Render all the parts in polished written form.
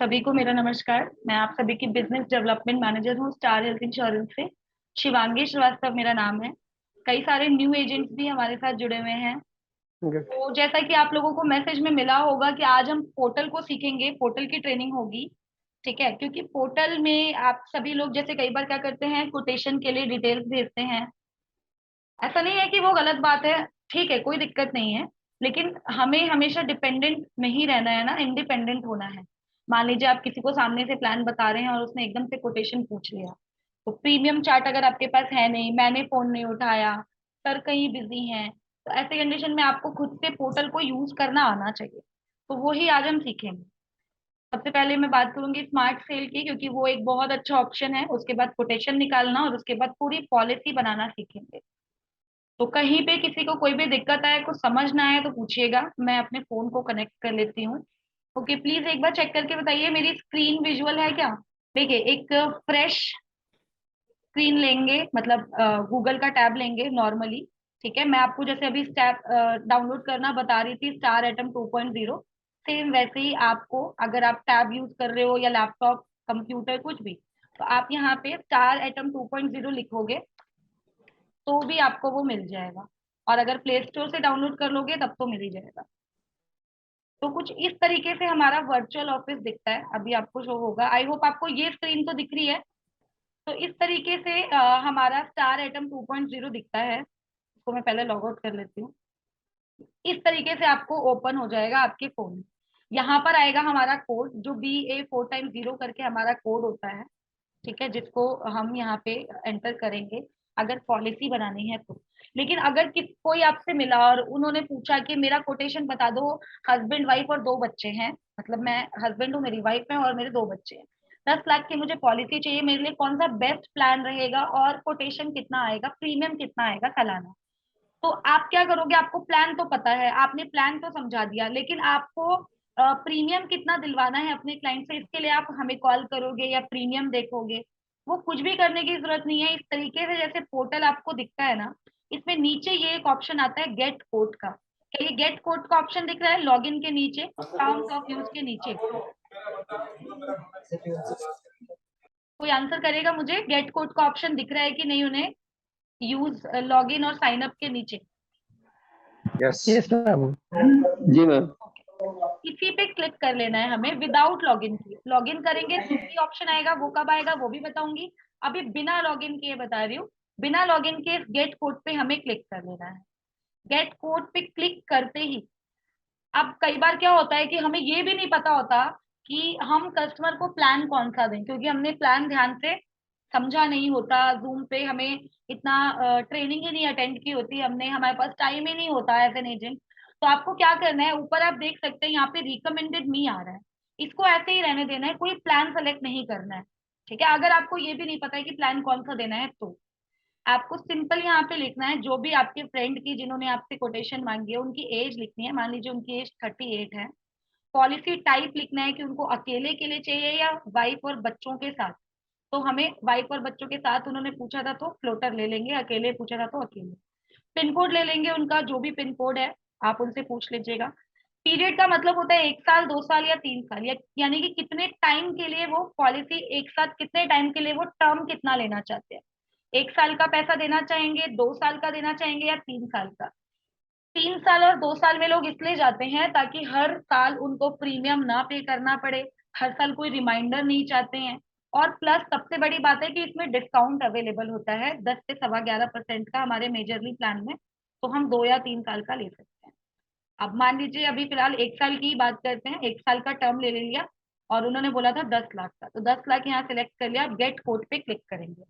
सभी को मेरा नमस्कार। मैं आप सभी की बिजनेस डेवलपमेंट मैनेजर हूँ स्टार हेल्थ इंश्योरेंस से। शिवांगी श्रीवास्तव मेरा नाम है। कई सारे न्यू एजेंट्स भी हमारे साथ जुड़े हुए हैं। गुड। तो जैसा कि आप लोगों को मैसेज में मिला होगा कि आज हम पोर्टल को सीखेंगे, पोर्टल की ट्रेनिंग होगी। ठीक है, क्योंकि पोर्टल में आप सभी लोग जैसे कई बार क्या करते हैं, कोटेशन के लिए डिटेल्स भेजते हैं। ऐसा नहीं है कि वो गलत बात है, ठीक है, कोई दिक्कत नहीं है। लेकिन हमें हमेशा डिपेंडेंट नहीं रहना है ना, इंडिपेंडेंट होना है। मान लीजिए आप किसी को सामने से प्लान बता रहे हैं और उसने एकदम से कोटेशन पूछ लिया, तो प्रीमियम चार्ट अगर आपके पास है नहीं, मैंने फोन नहीं उठाया, सर कहीं बिजी हैं, तो ऐसे कंडीशन में आपको खुद से पोर्टल को यूज करना आना चाहिए। तो वो ही आज हम सीखेंगे। सबसे पहले मैं बात करूंगी स्मार्ट सेल की, क्योंकि वो एक बहुत अच्छा ऑप्शन है। उसके बाद कोटेशन निकालना और उसके बाद पूरी पॉलिसी बनाना सीखेंगे। तो कहीं पे किसी को कोई भी दिक्कत आए, कुछ समझ ना आए तो पूछिएगा, मैं अपने फोन को कनेक्ट कर लेती हूँ। ओके, प्लीज एक बार चेक करके बताइए मेरी स्क्रीन विजुअल है क्या। देखिए, एक फ्रेश स्क्रीन लेंगे, मतलब गूगल का टैब लेंगे नॉर्मली। ठीक है, मैं आपको जैसे अभी टैब डाउनलोड करना बता रही थी, स्टार एटम 2.0, सेम वैसे ही आपको, अगर आप टैब यूज कर रहे हो या लैपटॉप, कंप्यूटर, कुछ भी, तो आप यहाँ पे स्टार एटम 2.0 लिखोगे तो भी आपको वो मिल जाएगा। और अगर प्ले स्टोर से डाउनलोड कर लोगे तब तो मिल ही जाएगा। तो कुछ इस तरीके से हमारा वर्चुअल ऑफिस दिखता है, अभी आपको शो होगा। आई होप आपको ये स्क्रीन तो दिख रही है। तो इस तरीके से हमारा स्टार एटम 2.0 दिखता है। इसको मैं पहले लॉग आउट कर लेती हूँ। इस तरीके से आपको ओपन हो जाएगा आपके फोन में। यहाँ पर आएगा हमारा कोड, जो BA4 टाइम 0 करके हमारा कोड होता है। ठीक है, जिसको हम यहाँ पे एंटर करेंगे अगर पॉलिसी बनानी है तो। लेकिन अगर कोई आपसे मिला और उन्होंने पूछा कि मेरा कोटेशन बता दो, हस्बैंड वाइफ और 2 बच्चे हैं, मतलब मैं हस्बैंड हूँ, मेरी वाइफ है और मेरे 2 बच्चे हैं, 10 लाख की मुझे पॉलिसी चाहिए, मेरे लिए कौन सा बेस्ट प्लान रहेगा और कोटेशन कितना आएगा, प्रीमियम कितना आएगा सालाना। तो आप क्या करोगे, आपको प्लान तो पता है, आपने प्लान तो समझा दिया, लेकिन आपको प्रीमियम कितना दिलवाना है अपने क्लाइंट से, इसके लिए आप हमें कॉल करोगे या प्रीमियम देखोगे। वो कुछ भी करने की जरूरत नहीं है। इस तरीके से जैसे पोर्टल आपको दिखता है ना, इसमें नीचे ये एक ऑप्शन आता है गेट कोड का। क्या ये गेट कोड का ऑप्शन दिख रहा है लॉगिन के नीचे, टर्म्स ऑफ यूज के नीचे? कोई आंसर करेगा मुझे, गेट कोड का ऑप्शन दिख रहा है कि नहीं उन्हें, यूज लॉगिन और साइन अप के नीचे? यस। Yes ma'am. जी मैम। इसी पे क्लिक कर लेना है हमें, विदाउट लॉगिन किए। लॉगिन करेंगे तो भी ऑप्शन आएगा, वो कब आएगा वो भी बताऊंगी। अभी बिना लॉगिन किए बता रही हूँ। बिना लॉगिन के गेट कोड पे हमें क्लिक कर लेना है। गेट कोड पे क्लिक करते ही, अब कई बार क्या होता है कि हमें ये भी नहीं पता होता कि हम कस्टमर को प्लान कौन सा दें, क्योंकि हमने प्लान ध्यान से समझा नहीं होता। जूम पे हमें इतना ट्रेनिंग ही नहीं अटेंड की होती हमने, हमारे पास टाइम ही नहीं होता एज एन एजेंट। तो आपको क्या करना है, ऊपर आप देख सकते हैं यहाँ पे रिकमेंडेड मी आ रहा है, इसको ऐसे ही रहने देना है, कोई प्लान सेलेक्ट नहीं करना है। ठीक है, अगर आपको ये भी नहीं पता है कि प्लान कौन सा देना है, तो आपको सिंपल यहाँ पे लिखना है, जो भी आपके फ्रेंड की जिन्होंने आपसे कोटेशन मांगी है उनकी एज लिखनी है। मान लीजिए उनकी एज 38 है। पॉलिसी टाइप लिखना है कि उनको अकेले के लिए चाहिए या वाइफ और बच्चों के साथ। तो हमें वाइफ और बच्चों के साथ उन्होंने पूछा था तो फ्लोटर ले लेंगे, अकेले पूछा था तो अकेले। पिन कोड ले लेंगे उनका, जो भी पिन कोड है आप उनसे पूछ लीजिएगा। पीरियड का मतलब होता है 1 साल, 2 साल या 3 साल, या यानी कि कितने टाइम के लिए वो पॉलिसी, एक साथ कितने टाइम के लिए वो टर्म कितना लेना चाहते हैं। 1 साल का पैसा देना चाहेंगे, 2 साल का देना चाहेंगे या 3 साल का। 3 साल और 2 साल में लोग इसलिए जाते हैं ताकि हर साल उनको प्रीमियम ना पे करना पड़े, हर साल कोई रिमाइंडर नहीं चाहते हैं। और प्लस सबसे बड़ी बात है कि इसमें डिस्काउंट अवेलेबल होता है 10 से 11.25% का हमारे मेजरली प्लान में। तो हम 2 या 3 साल का ले सकते हैं। अब मान लीजिए अभी फिलहाल 1 साल की बात करते हैं, 1 साल का टर्म ले लिया और उन्होंने बोला था 10 लाख का, तो 10 लाख यहाँ सेलेक्ट कर लिया, गेट कोड पे क्लिक करेंगे।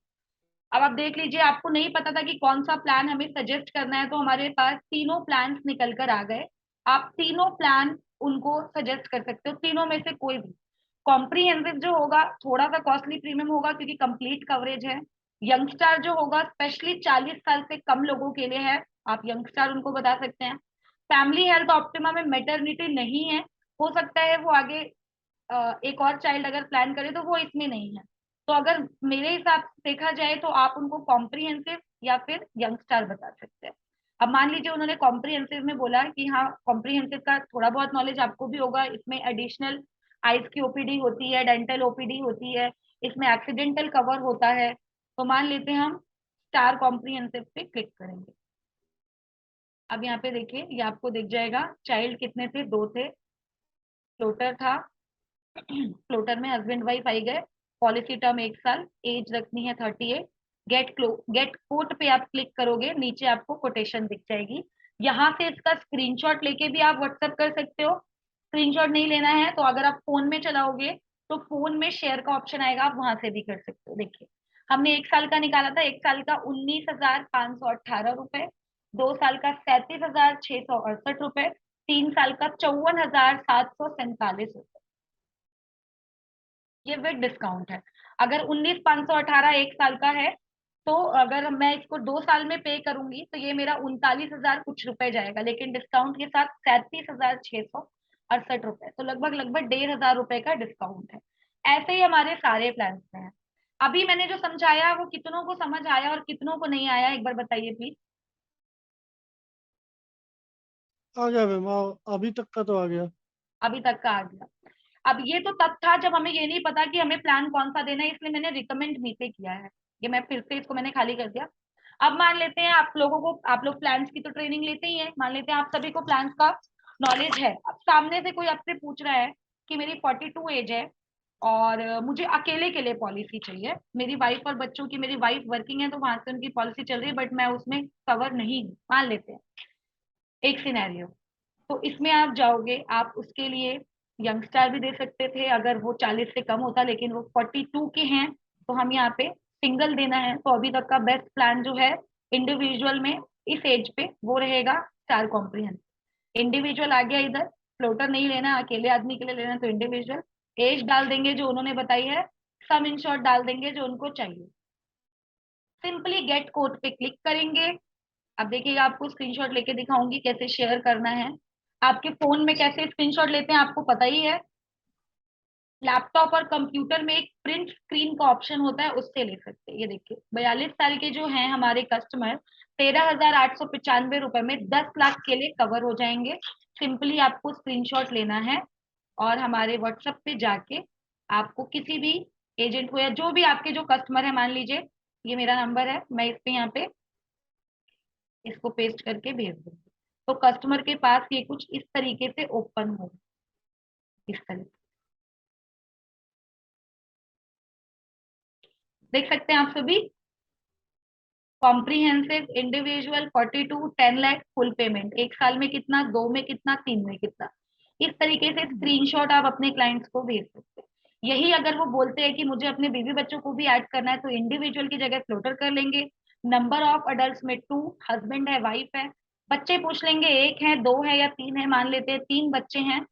अब आप देख लीजिए, आपको नहीं पता था कि कौन सा प्लान हमें सजेस्ट करना है, तो हमारे पास तीनों प्लान्स निकल कर आ गए। आप तीनों प्लान उनको सजेस्ट कर सकते हो, तीनों में से कोई भी। कॉम्प्रिहेंसिव जो होगा थोड़ा सा कॉस्टली प्रीमियम होगा, क्योंकि कंप्लीट कवरेज है। यंगस्टार जो होगा स्पेशली 40 साल से कम लोगों के लिए है, आप यंगस्टार उनको बता सकते हैं। फैमिली हेल्थ ऑप्टिमा में मैटरनिटी नहीं है, हो सकता है वो आगे एक और चाइल्ड अगर प्लान करे तो वो इसमें नहीं है। तो अगर मेरे हिसाब से देखा जाए तो आप उनको कॉम्प्रिहेंसिव या फिर यंगस्टार बता सकते हैं। अब मान लीजिए उन्होंने कॉम्प्रिहेंसिव में बोला कि हाँ, कॉम्प्रिहेंसिव का थोड़ा बहुत नॉलेज आपको भी होगा, इसमें एडिशनल आइज की ओपीडी होती है, डेंटल ओपीडी होती है, इसमें एक्सीडेंटल कवर होता है। तो मान लेते हैं हम स्टार कॉम्प्रिहेंसिव पे क्लिक करेंगे। अब यहाँ पे देखिए, ये आपको दिख जाएगा चाइल्ड कितने थे, 2 थे, फ्लोटर था। फ्लोटर में हस्बैंड वाइफ आई गए, पॉलिसी टर्म 1 साल, एज रखनी है 38। गेट कोट पे आप क्लिक करोगे, नीचे आपको कोटेशन दिख जाएगी। यहाँ से इसका स्क्रीनशॉट लेके भी आप व्हाट्सएप कर सकते हो। स्क्रीनशॉट नहीं लेना है तो अगर आप फोन में चलाओगे तो फोन में शेयर का ऑप्शन आएगा, आप वहां से भी कर सकते हो। देखिए, हमने 1 साल का निकाला था, 1 साल का 19,518 रुपए, 2 साल का 37,668 रुपए, 3 साल का 54,747 रुपए, ये विद डिस्काउंट है। अगर 19,518 1 साल का है, तो अगर मैं इसको 2 साल में पे करूंगी तो ये मेरा 39,000 कुछ रुपए जाएगा, लेकिन डिस्काउंट के साथ 37,668 रुपए, तो लगभग लगभग 1,500 रुपए का डिस्काउंट है। ऐसे ही हमारे सारे प्लान में है। अभी मैंने जो समझाया वो कितनों को समझ आया और कितनों को नहीं आया, एक बार बताइए प्लीज। आ गया मैम, अभी तक का तो आ गया। अभी तक का आ गया। अब ये तो तब था जब हमें ये नहीं पता कि हमें प्लान कौन सा देना है, इसलिए मैंने रिकमेंड मी पे किया है। ये मैं फिर से इसको मैंने खाली कर दिया। अब मान लेते हैं आप लोगों को, आप लोग प्लान्स की तो ट्रेनिंग लेते ही हैं, मान लेते हैं आप सभी को प्लान्स का नॉलेज है। अब सामने से कोई आपसे पूछ रहा है कि मेरी 42 एज है और मुझे अकेले के लिए पॉलिसी चाहिए, मेरी वाइफ और बच्चों की, मेरी वाइफ वर्किंग है तो वहां से उनकी पॉलिसी चल रही है बट मैं उसमें कवर नहीं हूँ, मान लेते हैं एक सिनेरियो। तो इसमें आप जाओगे, आप उसके लिए यंगस्टर भी दे सकते थे अगर वो 40 से कम होता, लेकिन वो 42 के हैं तो हम यहाँ पे सिंगल देना है। तो अभी तक का बेस्ट प्लान जो है इंडिविजुअल में, इस एज पे, वो रहेगा स्टार कॉम्प्रिहेंसिव। इंडिविजुअल आ गया इधर, फ्लोटर नहीं लेना, अकेले आदमी के लिए लेना तो इंडिविजुअल। एज डाल देंगे जो उन्होंने बताई है, सम इंश्योर्ड डाल देंगे जो उनको चाहिए। सिंपली गेट कोड पे क्लिक करेंगे। अब देखिएगा, आपको स्क्रीनशॉट लेके दिखाऊंगी कैसे शेयर करना है। आपके फोन में कैसे स्क्रीनशॉट लेते हैं आपको पता ही है। लैपटॉप और कंप्यूटर में एक प्रिंट स्क्रीन का ऑप्शन होता है, उससे ले सकते हैं। ये देखिए, 42 साल के जो हैं हमारे कस्टमर, 13,895 रुपए में 10 लाख के लिए कवर हो जाएंगे। सिंपली आपको स्क्रीनशॉट लेना है और हमारे व्हाट्सएप पे जाके आपको किसी भी एजेंट को, या जो भी आपके जो कस्टमर है, मान लीजिए ये मेरा नंबर है, मैं इस पे यहाँ पे इसको पेस्ट करके भेज दूंगी, तो कस्टमर के पास ये कुछ इस तरीके से ओपन हो, इस तरीके देख सकते हैं आप सभी। Comprehensive, individual, 42, 10 lakh full payment, 1 साल में कितना, 2 में कितना, 3 में कितना। इस तरीके से स्क्रीनशॉट आप अपने क्लाइंट्स को भेज सकते हैं। यही अगर वो बोलते हैं कि मुझे अपने बीवी बच्चों को भी ऐड करना है तो इंडिविजुअल की जगह फ्लोटर कर लेंगे। नंबर ऑफ अडल्ट में 2, हस्बैंड है, वाइफ है, बच्चे पूछ लेंगे 1 है, 2 है या 3 है, मान लेते हैं 3 बच्चे हैं,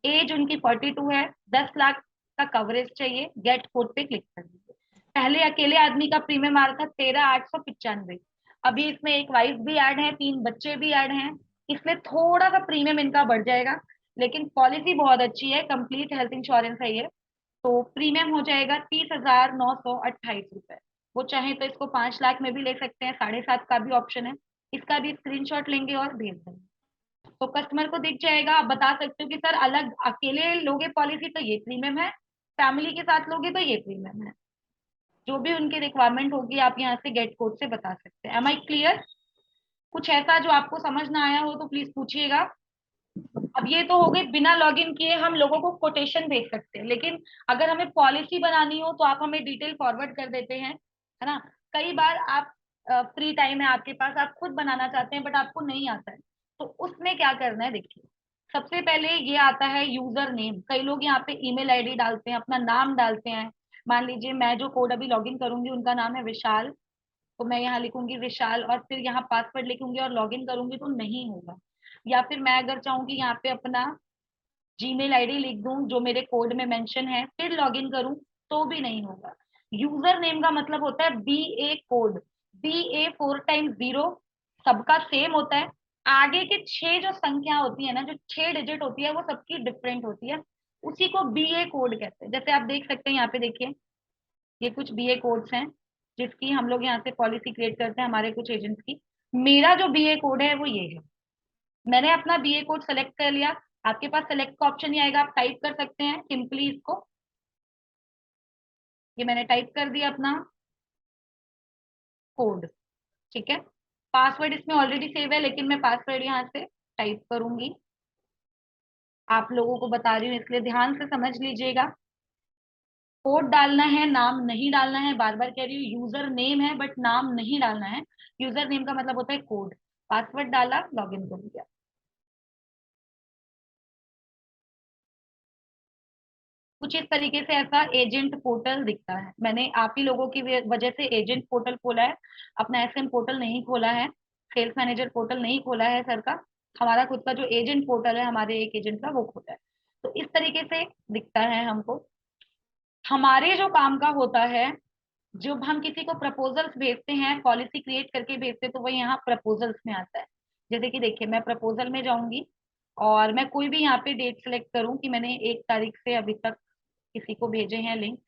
एज उनकी 42 है, 10 लाख का कवरेज चाहिए, गेट कोड पे क्लिक कर दीजिए। पहले अकेले आदमी का प्रीमियम आ रहा था 13,895, अभी इसमें एक वाइफ भी ऐड है, 3 बच्चे भी ऐड हैं, इसलिए थोड़ा सा प्रीमियम इनका बढ़ जाएगा। लेकिन पॉलिसी बहुत अच्छी है, कंप्लीट हेल्थ इंश्योरेंस है ये। तो प्रीमियम हो जाएगा 30,928 रुपए। वो चाहे तो इसको 5 लाख में भी ले सकते हैं, 7.5 का भी ऑप्शन है। इसका भी स्क्रीनशॉट लेंगे और भेज देंगे तो कस्टमर को दिख जाएगा। आप बता सकते हो कि सर अलग अकेले लोगे पॉलिसी तो ये प्रीमियम है, फैमिली के साथ लोगे तो ये प्रीमियम है। जो भी उनकी रिक्वायरमेंट होगी आप यहाँ से गेट कोड से बता सकते हैं। Am I clear? कुछ ऐसा जो आपको समझ ना आया हो तो प्लीज पूछिएगा। अब ये तो हो गई बिना लॉगिन किए हम लोगों को कोटेशन भेज सकते हैं, लेकिन अगर हमें पॉलिसी बनानी हो तो आप हमें डिटेल फॉरवर्ड कर देते हैं, है ना। कई बार आप फ्री टाइम है आपके पास, आप खुद बनाना चाहते हैं बट आपको नहीं आता है, तो उसमें क्या करना है देखिए। सबसे पहले ये आता है यूजर नेम, कई लोग यहाँ पे ईमेल आईडी डालते हैं, अपना नाम डालते हैं। मान लीजिए मैं जो कोड अभी लॉगिन करूंगी उनका नाम है विशाल, तो मैं यहाँ लिखूंगी विशाल और फिर यहाँ पासवर्ड लिखूंगी और लॉगिन करूंगी तो नहीं होगा। या फिर मैं अगर चाहूंगी यहाँ पे अपना जीमेल आईडी लिख दूं जो मेरे कोड में मेंशन है, फिर लॉगिन करूं तो भी नहीं होगा। यूजर नेम का मतलब होता है BA कोड, BA 4 टाइम्स 0, सबका सेम होता है। आगे के 6 जो संख्या होती है ना, जो 6 डिजिट होती है वो सबकी डिफरेंट होती है, उसी को BA कोड कहते हैं। जैसे आप देख सकते हैं यहाँ पे देखिए, ये कुछ BA कोड्स हैं जिसकी हम लोग यहाँ से पॉलिसी क्रिएट करते हैं हमारे कुछ एजेंट्स की। मेरा जो BA कोड है वो ये है, मैंने अपना BA कोड सेलेक्ट कर लिया। आपके पास सेलेक्ट का ऑप्शन ही आएगा, आप टाइप कर सकते हैं सिंपली इसको। ये मैंने टाइप कर दिया अपना कोड, ठीक है। पासवर्ड इसमें ऑलरेडी सेव है, लेकिन मैं पासवर्ड यहाँ से टाइप करूंगी। आप लोगों को बता रही हूँ इसलिए ध्यान से समझ लीजिएगा। कोड डालना है, नाम नहीं डालना है, बार बार कह रही हूँ। यूजर नेम है बट नाम नहीं डालना है। यूजर नेम का मतलब होता है कोड। पासवर्ड डाला, लॉगिन कर दिया। कुछ इस तरीके से ऐसा एजेंट पोर्टल दिखता है। मैंने आप ही लोगों की वजह से एजेंट पोर्टल खोला है, अपना एसएम पोर्टल नहीं खोला है, सेल्स मैनेजर पोर्टल नहीं खोला है सर का। हमारा खुद का जो एजेंट पोर्टल है हमारे एक एजेंट का, वो खोला है। तो इस तरीके से दिखता है हमको। हमारे जो काम का होता है, जब हम किसी को प्रपोजल्स भेजते हैं, पॉलिसी क्रिएट करके भेजते हैं, तो वो यहाँ प्रपोजल्स में आता है। जैसे कि देखिए, मैं प्रपोजल में जाऊंगी और मैं कोई भी यहाँ पे डेट सेलेक्ट करूँ कि मैंने 1 तारीख से अभी तक किसी को भेजे हैं लिंक,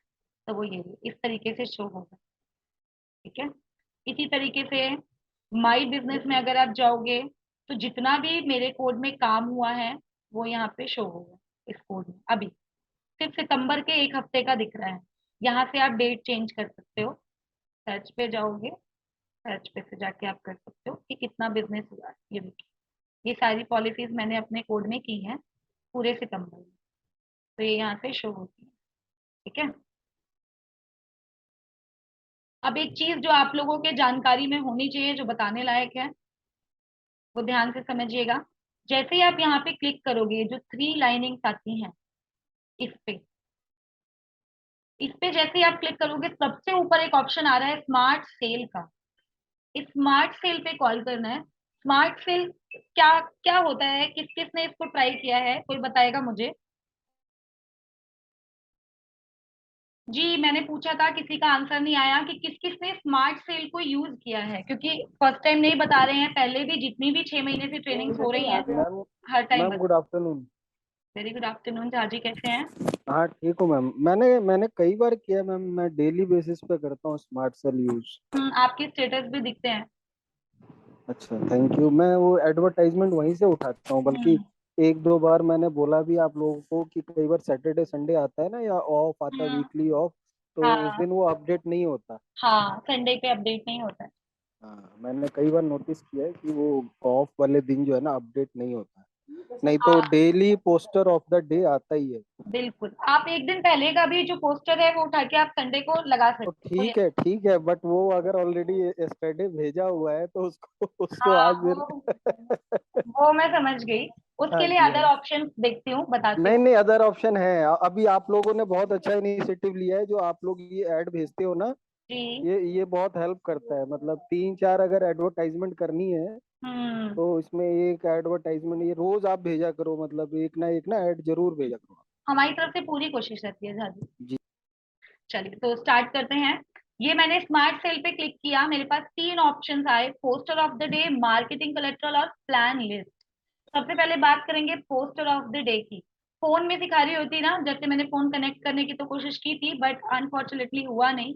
तो वो ये इस तरीके से शो होगा, ठीक है। इसी तरीके से माई बिजनेस में अगर आप जाओगे, तो जितना भी मेरे कोड में काम हुआ है वो यहाँ पे शो होगा इस कोड में। अभी सिर्फ सितंबर के 1 हफ्ते का दिख रहा है। यहाँ से आप डेट चेंज कर सकते हो। सर्च पे जाओगे, सर्च पे से जाके आप कर सकते हो कि कितना बिजनेस हुआ है। ये देखिए, ये सारी पॉलिसीज मैंने अपने कोड में की हैं पूरे सितंबर में, तो ये यहाँ से शो होती है, ठीक है। अब एक चीज जो आप लोगों के जानकारी में होनी चाहिए, जो बताने लायक है, वो ध्यान से समझिएगा। जैसे ही आप यहाँ पे क्लिक करोगे, जो 3 लाइनिंग्स आती हैं इस पे जैसे ही आप क्लिक करोगे, सबसे ऊपर एक ऑप्शन आ रहा है स्मार्ट सेल का। इस स्मार्ट सेल पे कॉल करना है। स्मार्ट सेल क्या क्या होता है, किस किसने इसको ट्राई किया है, कोई बताएगा मुझे? जी, मैंने पूछा था, किसी का आंसर नहीं आया कि किस किसने स्मार्ट सेल को यूज किया है, क्योंकि फर्स्ट टाइम नहीं बता रहे हैं, पहले भी जितनी भी 6 महीने से ट्रेनिंग्स हो रही हैं मैम हर time ma'am good afternoon. Very good afternoon Jhaji, कैसे हैं? हाँ ठीक हूँ मैम। मैंने कई बार किया मैम, मैं डेली बेसिस पे करता हूँ स्मार्ट सेल यूज। आपके स्टेटस भी दिखते हैं। अच्छा थैंक यू। मैं वो एडवर्टाइजमेंट वहीं से उठाता हूँ, बल्कि हम्म। एक दो बार मैंने बोला भी आप लोगों को कि कई बार सैटरडे संडे आता है ना, या ऑफ आता है, हम्म। वीकली ऑफ, तो उस हाँ दिन वो अपडेट नहीं होता। हाँ, संडे पे अपडेट नहीं होता है। हाँ मैंने कई बार नोटिस किया है कि वो ऑफ वाले दिन जो है ना अपडेट नहीं होता, नहीं तो आप daily poster of the day आता ही है। बिल्कुल, आप एक दिन पहले का भी जो पोस्टर है वो उठा के आप संडे को लगा तो सकते हो। ठीक है, बट वो अगर ऑलरेडी यस्टरडे भेजा हुआ है तो उसको उसको हाँ, आज वो फिर वो मैं समझ गई। हाँ उसके लिए जी अदर हाँ। ऑप्शन देखती हूँ, बताती नहीं हूँ। नहीं, अदर ऑप्शन है। अभी आप लोगों ने बहुत अच्छा इनिशिएटिव लिया है, जो आप लोग ये ऐड भेजते हो ना, जी। ये बहुत हेल्प करता है। मतलब 3 4 अगर एडवर्टाइजमेंट करनी है हम्म। तो इसमें एक एडवर्टाइजमेंट ये रोज आप भेजा करो, मतलब एक ना ऐड जरूर भेजा करो। हमारी तरफ से पूरी कोशिश रहती है झाजी। जी। चलिए, तो स्टार्ट करते हैं। ये मैंने स्मार्ट सेल पे क्लिक किया, मेरे पास 3 ऑप्शंस आए, poster of the day, marketing collateral और प्लान लिस्ट। सबसे पहले बात करेंगे पोस्टर ऑफ द डे की। फोन में सिखा रही होती ना, जैसे मैंने फोन कनेक्ट करने की तो कोशिश की थी, बट अनफॉर्चुनेटली हुआ नहीं।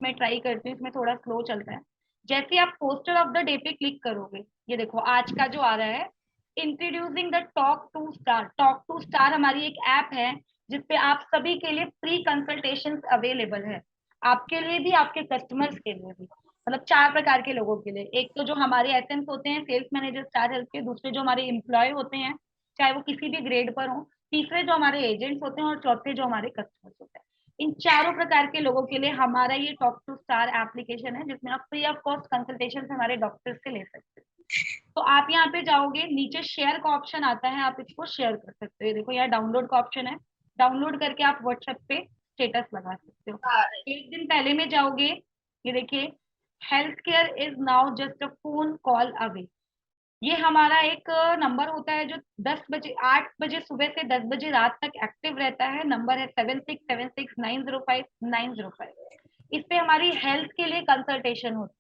मैं ट्राई करती हूँ, इसमें थोड़ा स्लो चलता है। जैसे आप पोस्टर ऑफ द डे पे क्लिक करोगे, ये देखो आज का जो आ रहा है, introducing the talk to star. Talk to star हमारी एक ऐप है, जिसपे आप सभी के लिए फ्री कंसल्टेशन अवेलेबल है। आपके लिए भी, आपके कस्टमर्स के लिए भी। मतलब 4 प्रकार के लोगों के लिए। एक तो जो हमारे एसएम्स होते हैं, सेल्स मैनेजर स्टार हेल्थ के। दूसरे जो हमारे एम्प्लॉय होते हैं, चाहे वो किसी भी ग्रेड पर हो। तीसरे जो हमारे एजेंट्स होते हैं, और चौथे जो हमारे कस्टमर्स होते हैं। इन चारों प्रकार के लोगों के लिए हमारा ये टॉक टू स्टार एप्लीकेशन है, जिसमें आप फ्री ऑफ कॉस्ट कंसल्टेशन हमारे डॉक्टर से ले सकते हैं। तो आप यहाँ पे जाओगे, नीचे शेयर का ऑप्शन आता है, आप इसको शेयर कर सकते हो। ये देखो, यहाँ डाउनलोड का ऑप्शन है। डाउनलोड करके आप व्हाट्सएप पे स्टेटस लगा सकते हो। एक दिन पहले में जाओगे, ये देखिए, health care is now just a phone call away. ये हमारा एक नंबर होता है, जो 10 बजे, 8 बजे सुबह से 10 बजे रात तक एक्टिव रहता है। नंबर है 7676905905। इस पे हमारी हेल्थ के लिए कंसल्टेशन होती है।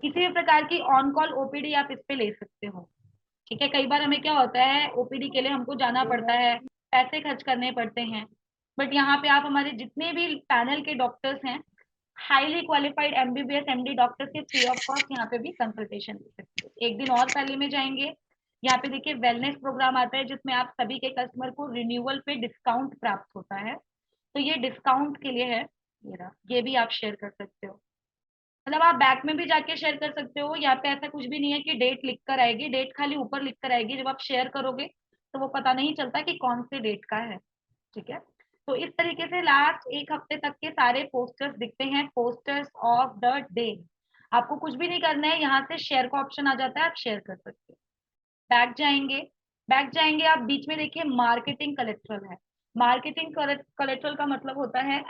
किसी भी प्रकार की ऑन कॉल ओपीडी आप इस पे ले सकते हो, ठीक है। कई बार हमें क्या होता है, ओपीडी के लिए हमको जाना पड़ता है, पैसे खर्च करने पड़ते हैं। बट यहाँ पे आप हमारे जितने भी पैनल के डॉक्टर्स हैं, highly qualified MBBS MD doctor से फ्री ऑफ कॉस्ट यहाँ पे भी कंसल्टेशन ले सकते हो। एक दिन और पहले में जाएंगे, यहाँ पे देखिए वेलनेस प्रोग्राम आता है जिसमें आप सभी के कस्टमर को रिन्यूअल पे डिस्काउंट प्राप्त होता है, तो ये डिस्काउंट के लिए है। ये रहा, ये भी आप शेयर कर सकते हो, मतलब आप बैक में भी जाके शेयर कर सकते हो। यहाँ पे ऐसा कुछ भी नहीं है कि डेट लिख कर आएगी, डेट खाली ऊपर लिख कर आएगी, जब आप शेयर करोगे तो वो पता नहीं चलता कि कौन से डेट का है। ठीक है, तो इस तरीके से लास्ट एक हफ्ते तक के सारे पोस्टर्स दिखते हैं, पोस्टर्स ऑफ द डे। आपको कुछ भी नहीं करना है, यहाँ से शेयर का ऑप्शन आ जाता है, आप शेयर कर सकते हो। बैक जाएंगे, बैक जाएंगे, आप बीच में देखिए मार्केटिंग कलेक्ट्रल है। मार्केटिंग कलेक्ट्रल का मतलब होता है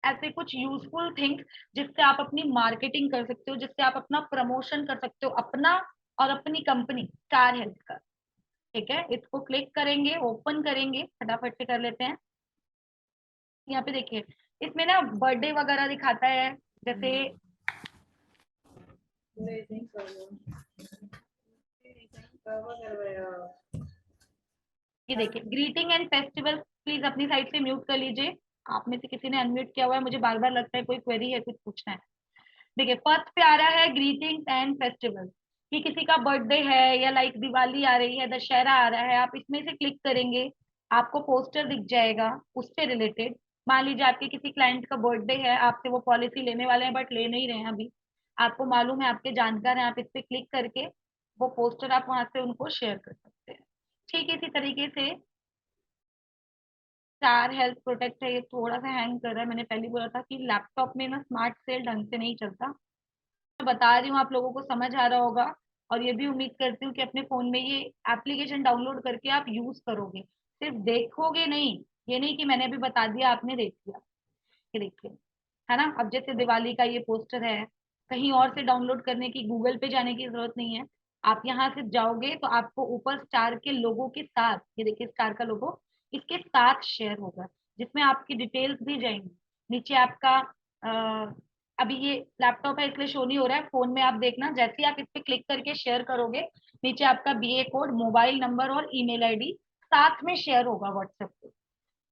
ऐसे कुछ यूजफुल थिंग्स जिससे आप अपनी मार्केटिंग कर सकते हो, जिससे आप अपना प्रमोशन कर सकते हो, अपना और अपनी कंपनी स्टार हेल्थ का। ठीक है, इसको क्लिक करेंगे, ओपन करेंगे, फटाफट से कर लेते हैं। यहाँ पे देखिए इसमें ना बर्थडे वगैरह दिखाता है, जैसे ये देखिए ग्रीटिंग एंड फेस्टिवल, प्लीज अपनी साइड से म्यूट कर लीजिए। आप में से किसी ने अनम्यूट किया हुआ है, मुझे बार बार लगता है कोई क्वेरी है, कुछ पूछना है। देखिए फर्स्ट पे आ रहा है ग्रीटिंग्स एंड फेस्टिवल, कि किसी का बर्थडे है या लाइक दिवाली आ रही है, दशहरा आ रहा है, आप इसमें से क्लिक करेंगे, आपको पोस्टर दिख जाएगा उससे रिलेटेड। मान लीजिए आपके किसी क्लाइंट का बर्थडे है, आपसे वो पॉलिसी लेने वाले हैं बट ले नहीं रहे हैं अभी, आपको मालूम है, आपके जानकार हैं, आप इस पे क्लिक करके वो पोस्टर आप वहां से उनको शेयर कर सकते हैं। ठीक इसी तरीके से स्टार हेल्थ प्रोटेक्ट है, ये थोड़ा सा हैंग कर रहा है, मैंने पहले बोला था कि लैपटॉप में ना स्मार्ट सेल ढंग से नहीं चलता। मैं बता रही हूँ, आप लोगों को समझ आ रहा होगा, और ये भी उम्मीद करती हूँ कि अपने फोन में ये एप्लीकेशन डाउनलोड करके आप यूज करोगे, सिर्फ देखोगे नहीं। ये नहीं कि मैंने अभी बता दिया आपने देख लिया। ये देखिए, है ना, अब जैसे दिवाली का ये पोस्टर है, कहीं और से डाउनलोड करने की, गूगल पे जाने की जरूरत नहीं है। आप यहाँ से जाओगे तो आपको ऊपर स्टार के लोगो के साथ, ये देखिए स्टार का लोगो इसके साथ शेयर होगा, जिसमें आपकी डिटेल्स भी जाएंगी। नीचे आपका अभी ये लैपटॉप है इसलिए शो नहीं हो रहा है, फोन में आप देखना, जैसे ही आप इस पे क्लिक करके शेयर करोगे, नीचे आपका बीए कोड, मोबाइल नंबर और ईमेल आईडी साथ में शेयर होगा व्हाट्सएप पे।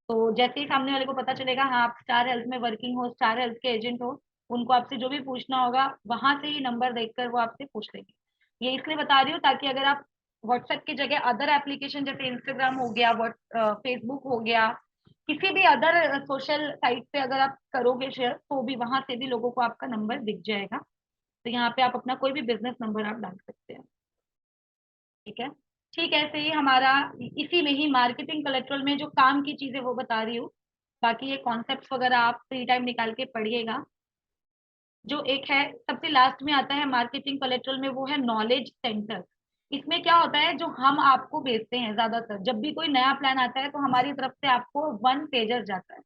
तो जैसे ही सामने वाले को पता चलेगा हाँ आप स्टार हेल्थ में वर्किंग हो, स्टार हेल्थ के एजेंट हो, उनको आपसे जो भी पूछना होगा वहां से ही नंबर देखकर वो आपसे पूछ लेंगे। ये इसलिए बता रही हूँ ताकि अगर आप व्हाट्सएप की जगह अदर एप्लीकेशन जैसे इंस्टाग्राम हो गया, फेसबुक हो गया, किसी भी अदर सोशल साइट पे अगर आप करोगे शेयर, तो भी वहां से भी लोगों को आपका नंबर दिख जाएगा। तो यहाँ पे आप अपना कोई भी बिजनेस नंबर आप डाल सकते हैं। ठीक है, ठीक है, ऐसे ही हमारा इसी में ही मार्केटिंग कलेक्ट्रल में जो काम की चीजें वो बता रही हूँ, बाकी ये कॉन्सेप्ट्स वगैरह आप फ्री टाइम निकाल के पढ़िएगा। जो एक है सबसे लास्ट में आता है मार्केटिंग कलेक्ट्रल में, वो है नॉलेज सेंटर। इसमें क्या होता है, जो हम आपको भेजते हैं, ज्यादातर जब भी कोई नया प्लान आता है तो हमारी तरफ से आपको वन पेजर जाता है।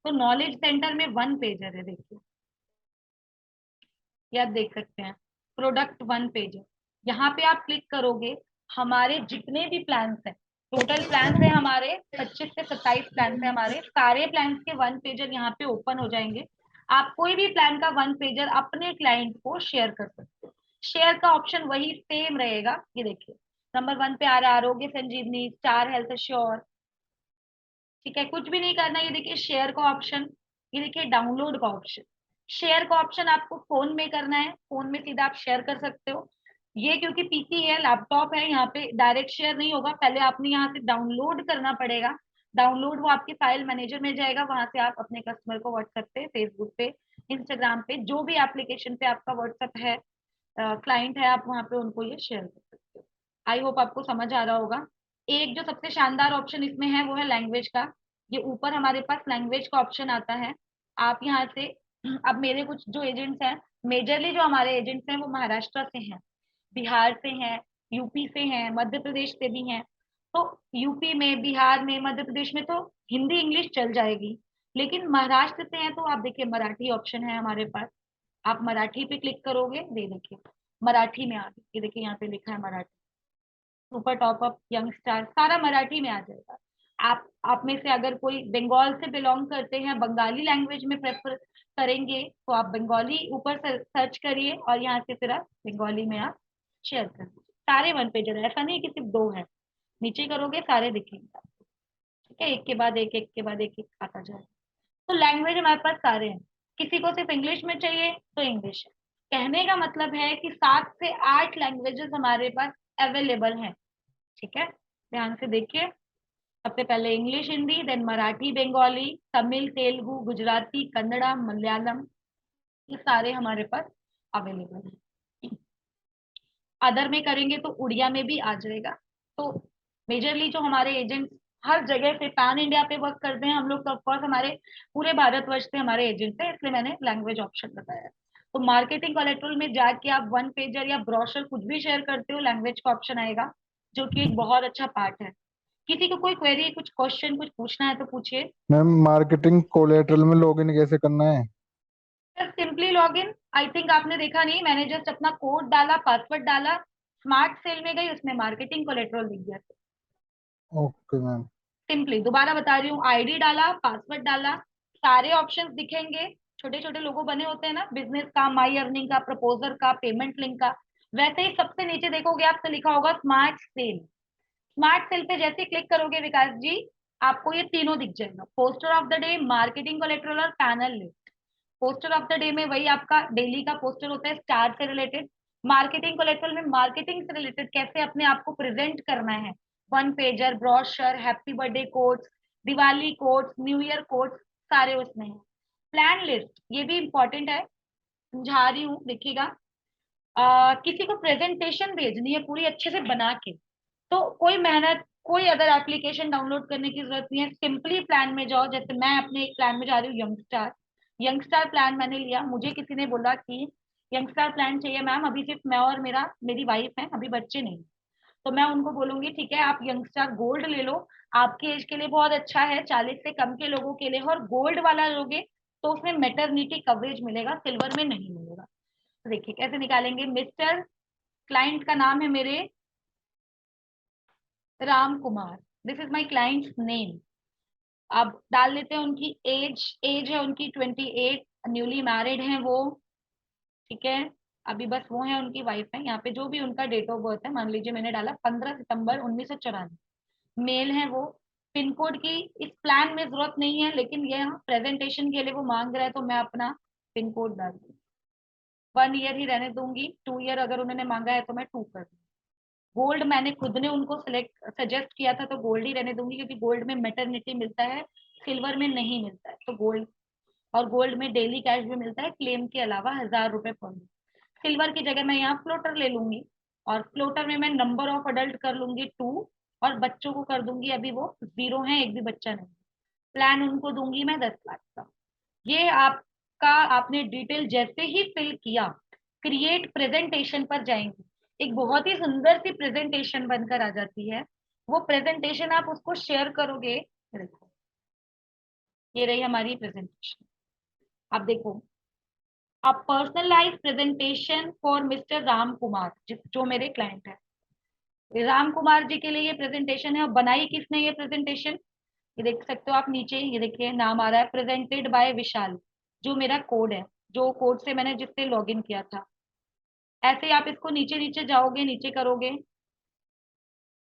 तो नॉलेज सेंटर में वन पेजर है, देखिए ये आप देख सकते हैं, प्रोडक्ट वन पेजर। यहाँ पे आप क्लिक करोगे, हमारे जितने भी प्लान्स हैं, टोटल प्लान्स है हमारे 25 से 27 प्लान्स है हमारे, सारे प्लान्स के वन पेजर यहाँ पे ओपन हो जाएंगे। आप कोई भी प्लान का वन पेजर अपने क्लाइंट को शेयर कर सकते हो। शेयर का ऑप्शन वही सेम रहेगा, ये देखिए नंबर 1 पे आ रहा है आरोग्य संजीवनी, स्टार हेल्थ श्योर। ठीक है, कुछ भी नहीं करना, ये देखिए शेयर का ऑप्शन, ये देखिए डाउनलोड का ऑप्शन। शेयर का ऑप्शन आपको फोन में करना है, फोन में सीधा आप शेयर कर सकते हो। ये क्योंकि पीसी है, लैपटॉप है, यहाँ पे डायरेक्ट शेयर नहीं होगा, पहले आपने यहाँ से डाउनलोड करना पड़ेगा। डाउनलोड वो आपके फाइल मैनेजर में जाएगा, वहां से आप अपने कस्टमर को व्हाट्सएप पे, फेसबुक पे, इंस्टाग्राम पे, जो भी एप्लीकेशन पे आपका व्हाट्सएप है, क्लाइंट है, आप वहां पे उनको ये शेयर कर सकते हो। आई होप आपको समझ आ रहा होगा। एक जो सबसे शानदार ऑप्शन इसमें है वो है लैंग्वेज का। ये ऊपर हमारे पास लैंग्वेज का ऑप्शन आता है। आप यहाँ से अब मेरे कुछ जो एजेंट्स हैं, मेजरली जो हमारे एजेंट्स हैं वो महाराष्ट्र से हैं, बिहार से हैं, यूपी से हैं, मध्य प्रदेश से भी हैं। तो यूपी में, बिहार में, मध्य प्रदेश में तो हिंदी इंग्लिश चल जाएगी, लेकिन महाराष्ट्र से हैं तो आप देखिए मराठी ऑप्शन है हमारे पास। आप मराठी पे क्लिक करोगे, दे देखिए मराठी में आ गई, ये देखिए यहाँ पे लिखा है Marathi, super top up, young star, सारा मराठी में आ जाएगा। आप में से अगर कोई बंगाल से बिलोंग करते हैं, बंगाली लैंग्वेज में प्रेफर करेंगे, तो आप बंगाली ऊपर सर्च करिए और यहाँ से फिर आप बंगाली में आप शेयर कर दीजिए। सारे वन पेजर है, ऐसा नहीं कि सिर्फ दो है, नीचे करोगे सारे दिखेंगे आपको। ठीक है, एक के बाद एक, एक के बाद एक आता जाएगा। तो लैंग्वेज हमारे पास सारे हैं, किसी को सिर्फ इंग्लिश में चाहिए तो इंग्लिश है। कहने का मतलब है कि 7 से 8 लैंग्वेजेस हमारे पास अवेलेबल हैं। ठीक है, ध्यान से देखिए। सबसे पहले इंग्लिश हिंदी, देन मराठी बंगाली, तमिल तेलुगु गुजराती कन्नड़ा मलयालम, ये सारे हमारे पास अवेलेबल है। अदर में करेंगे तो उड़िया में भी आ जाएगा। तो मेजरली जो हमारे एजेंट हर जगह से पैन इंडिया पे वर्क करते हैं हम लोग, तो ऑफकोर्स हमारे पूरे भारतवर्ष से हमारे एजेंट है, इसलिए मैंने लैंग्वेज ऑप्शन बताया। तो मार्केटिंग कोलेटरल में जाके आप वन पेजर या ब्रोशर कुछ भी शेयर करते हो, लैंग्वेज का ऑप्शन आएगा, जो कि एक बहुत अच्छा पार्ट है। किसी को कोई क्वेरी, कुछ क्वेश्चन, कुछ पूछना है तो पूछिए। मैम मार्केटिंग कोलेटरल में लॉगिन कैसे करना है? Just simply log in. I think आपने देखा नहीं, मैंने जस्ट अपना कोड डाला, पासवर्ड डाला, स्मार्ट सेल में गई, उसमें मार्केटिंग कोलेटरल दिख गया। Okay ma'am. सिंपली दोबारा बता रही हूँ, आईडी डाला, पासवर्ड डाला, सारे ऑप्शंस दिखेंगे। छोटे छोटे लोगो बने होते हैं ना, बिजनेस का, माई अर्निंग का, प्रपोजर का, पेमेंट लिंक का, वैसे ही सबसे नीचे देखोगे आपसे लिखा होगा स्मार्ट सेल। स्मार्ट सेल पे जैसे क्लिक करोगे विकास जी, आपको ये तीनों दिख जाएगा, poster of the day, marketing collateral और panel list. Poster of the day में वही आपका डेली का पोस्टर होता है, स्टार से रिलेटेड। मार्केटिंग कोलेटरल में मार्केटिंग से रिलेटेड कैसे अपने आप को प्रेजेंट करना है, one pager, brochure, happy birthday quotes, Diwali quotes, new year quotes, सारे उसमें है। प्लान लिस्ट ये भी इंपॉर्टेंट है, समझा रही हूँ, देखिएगा। किसी को प्रेजेंटेशन भेजनी है पूरी अच्छे से बना के, तो कोई मेहनत, कोई अदर एप्लीकेशन डाउनलोड करने की जरूरत नहीं है, सिंपली प्लान में जाओ। जैसे मैं अपने एक प्लान में जा रही हूँ, यंगस्टार। यंगस्टार प्लान मैंने लिया, मुझे किसी ने बोला कि यंगस्टार प्लान चाहिए मैम, अभी सिर्फ मैं और मेरी वाइफ है, अभी बच्चे नहीं। तो मैं उनको बोलूंगी ठीक है, आप यंगस्टार गोल्ड ले लो, आपकी एज के लिए बहुत अच्छा है, 40 से कम के लोगों के लिए, और गोल्ड वाला लोगे तो उसमें मेटर्निटी कवरेज मिलेगा, सिल्वर में नहीं मिलेगा। तो देखिए कैसे निकालेंगे। मिस्टर, क्लाइंट का नाम है मेरे Ram Kumar, this is my clients name. अब डाल लेते हैं उनकी एज, एज है उनकी 28, न्यूली मैरिड हैं वो। ठीक है, अभी बस वो है, उनकी वाइफ है। यहाँ पे जो भी उनका डेट ऑफ बर्थ है, मान लीजिए मैंने डाला 15 सितंबर 1994, मेल है वो। पिन कोड की इस प्लान में जरूरत नहीं है, लेकिन ये प्रेजेंटेशन के लिए वो मांग रहा है, तो मैं अपना पिन कोड डाल दूँ। 1 ईयर ही रहने दूंगी, 2 ईयर अगर उन्होंने मांगा है तो मैं 2 कर दूंगी। गोल्ड मैंने खुद ने उनको सिलेक्ट सजेस्ट किया था, तो गोल्ड ही रहने दूंगी, क्योंकि गोल्ड में मेटर्निटी मिलता है, सिल्वर में नहीं मिलता है, तो गोल्ड। और गोल्ड में डेली कैश भी मिलता है, क्लेम के अलावा 1000 रुपए पर मंथ। सिल्वर की जगह मैं यहाँ फ्लोटर ले लूंगी, और फ्लोटर में मैं नंबर ऑफ अडल्ट कर लूंगी 2, और बच्चों को कर दूंगी, अभी वो 0 है, एक भी बच्चा नहीं। प्लान उनको दूंगी मैं 10 लाख का। ये आपका, आपने डिटेल जैसे ही फिल किया, क्रिएट प्रेजेंटेशन पर जाएंगे, एक बहुत ही सुंदर सी प्रेजेंटेशन बनकर आ जाती है। वो प्रेजेंटेशन आप उसको शेयर करोगे, ये देखो, ये रही हमारी प्रेजेंटेशन। आप देखो, a personalise presentation for mister Ram Kumar, जो मेरे क्लाइंट है। राम कुमार जी के लिए ये प्रेजेंटेशन है, और बनाई किसने ये प्रेजेंटेशन, ये देख सकते हो आप नीचे, ये देखिए नाम आ रहा है, प्रेजेंटेड बाय विशाल, जो मेरा कोड है, जो कोड से मैंने जिससे लॉगिन किया था। ऐसे ही आप इसको नीचे नीचे जाओगे, नीचे करोगे,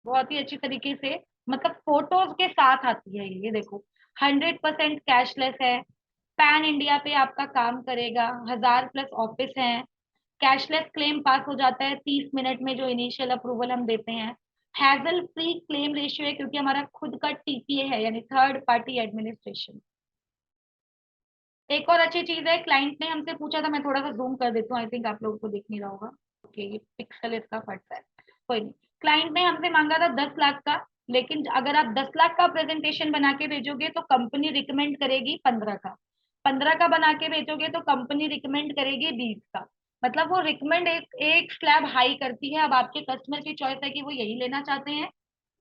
बहुत ही अच्छी तरीके से, मतलब फोटोज के साथ आती है ये देखो। 100% कैशलेस है, पैन इंडिया पे आपका काम करेगा, 1000+ ऑफिस हैं। कैशलेस क्लेम पास हो जाता है 30 मिनट में, जो इनिशियल अप्रूवल हम देते हैं। हैजल फ्री क्लेम रेशियो है, क्योंकि हमारा खुद का टीपीए है, यानी थर्ड पार्टी एडमिनिस्ट्रेशन। एक और अच्छी चीज है, क्लाइंट ने हमसे पूछा था, मैं थोड़ा सा जूम कर देती हूँ, आई थिंक आप लोगों को दिख नहीं रहा होगा, ओके ये पिक्सल इसका फटता है, कोई नहीं। क्लाइंट ने हमसे मांगा था 10 लाख का, लेकिन अगर आप 10 लाख का प्रेजेंटेशन बना के भेजोगे तो कंपनी रिकमेंड करेगी 15 का, 15 का बना के भेजोगे तो कंपनी रिकमेंड करेगी 20 का। मतलब वो रिकमेंड एक एक स्लैब हाई करती है। अब आपके कस्टमर की चॉइस है कि वो यही लेना चाहते हैं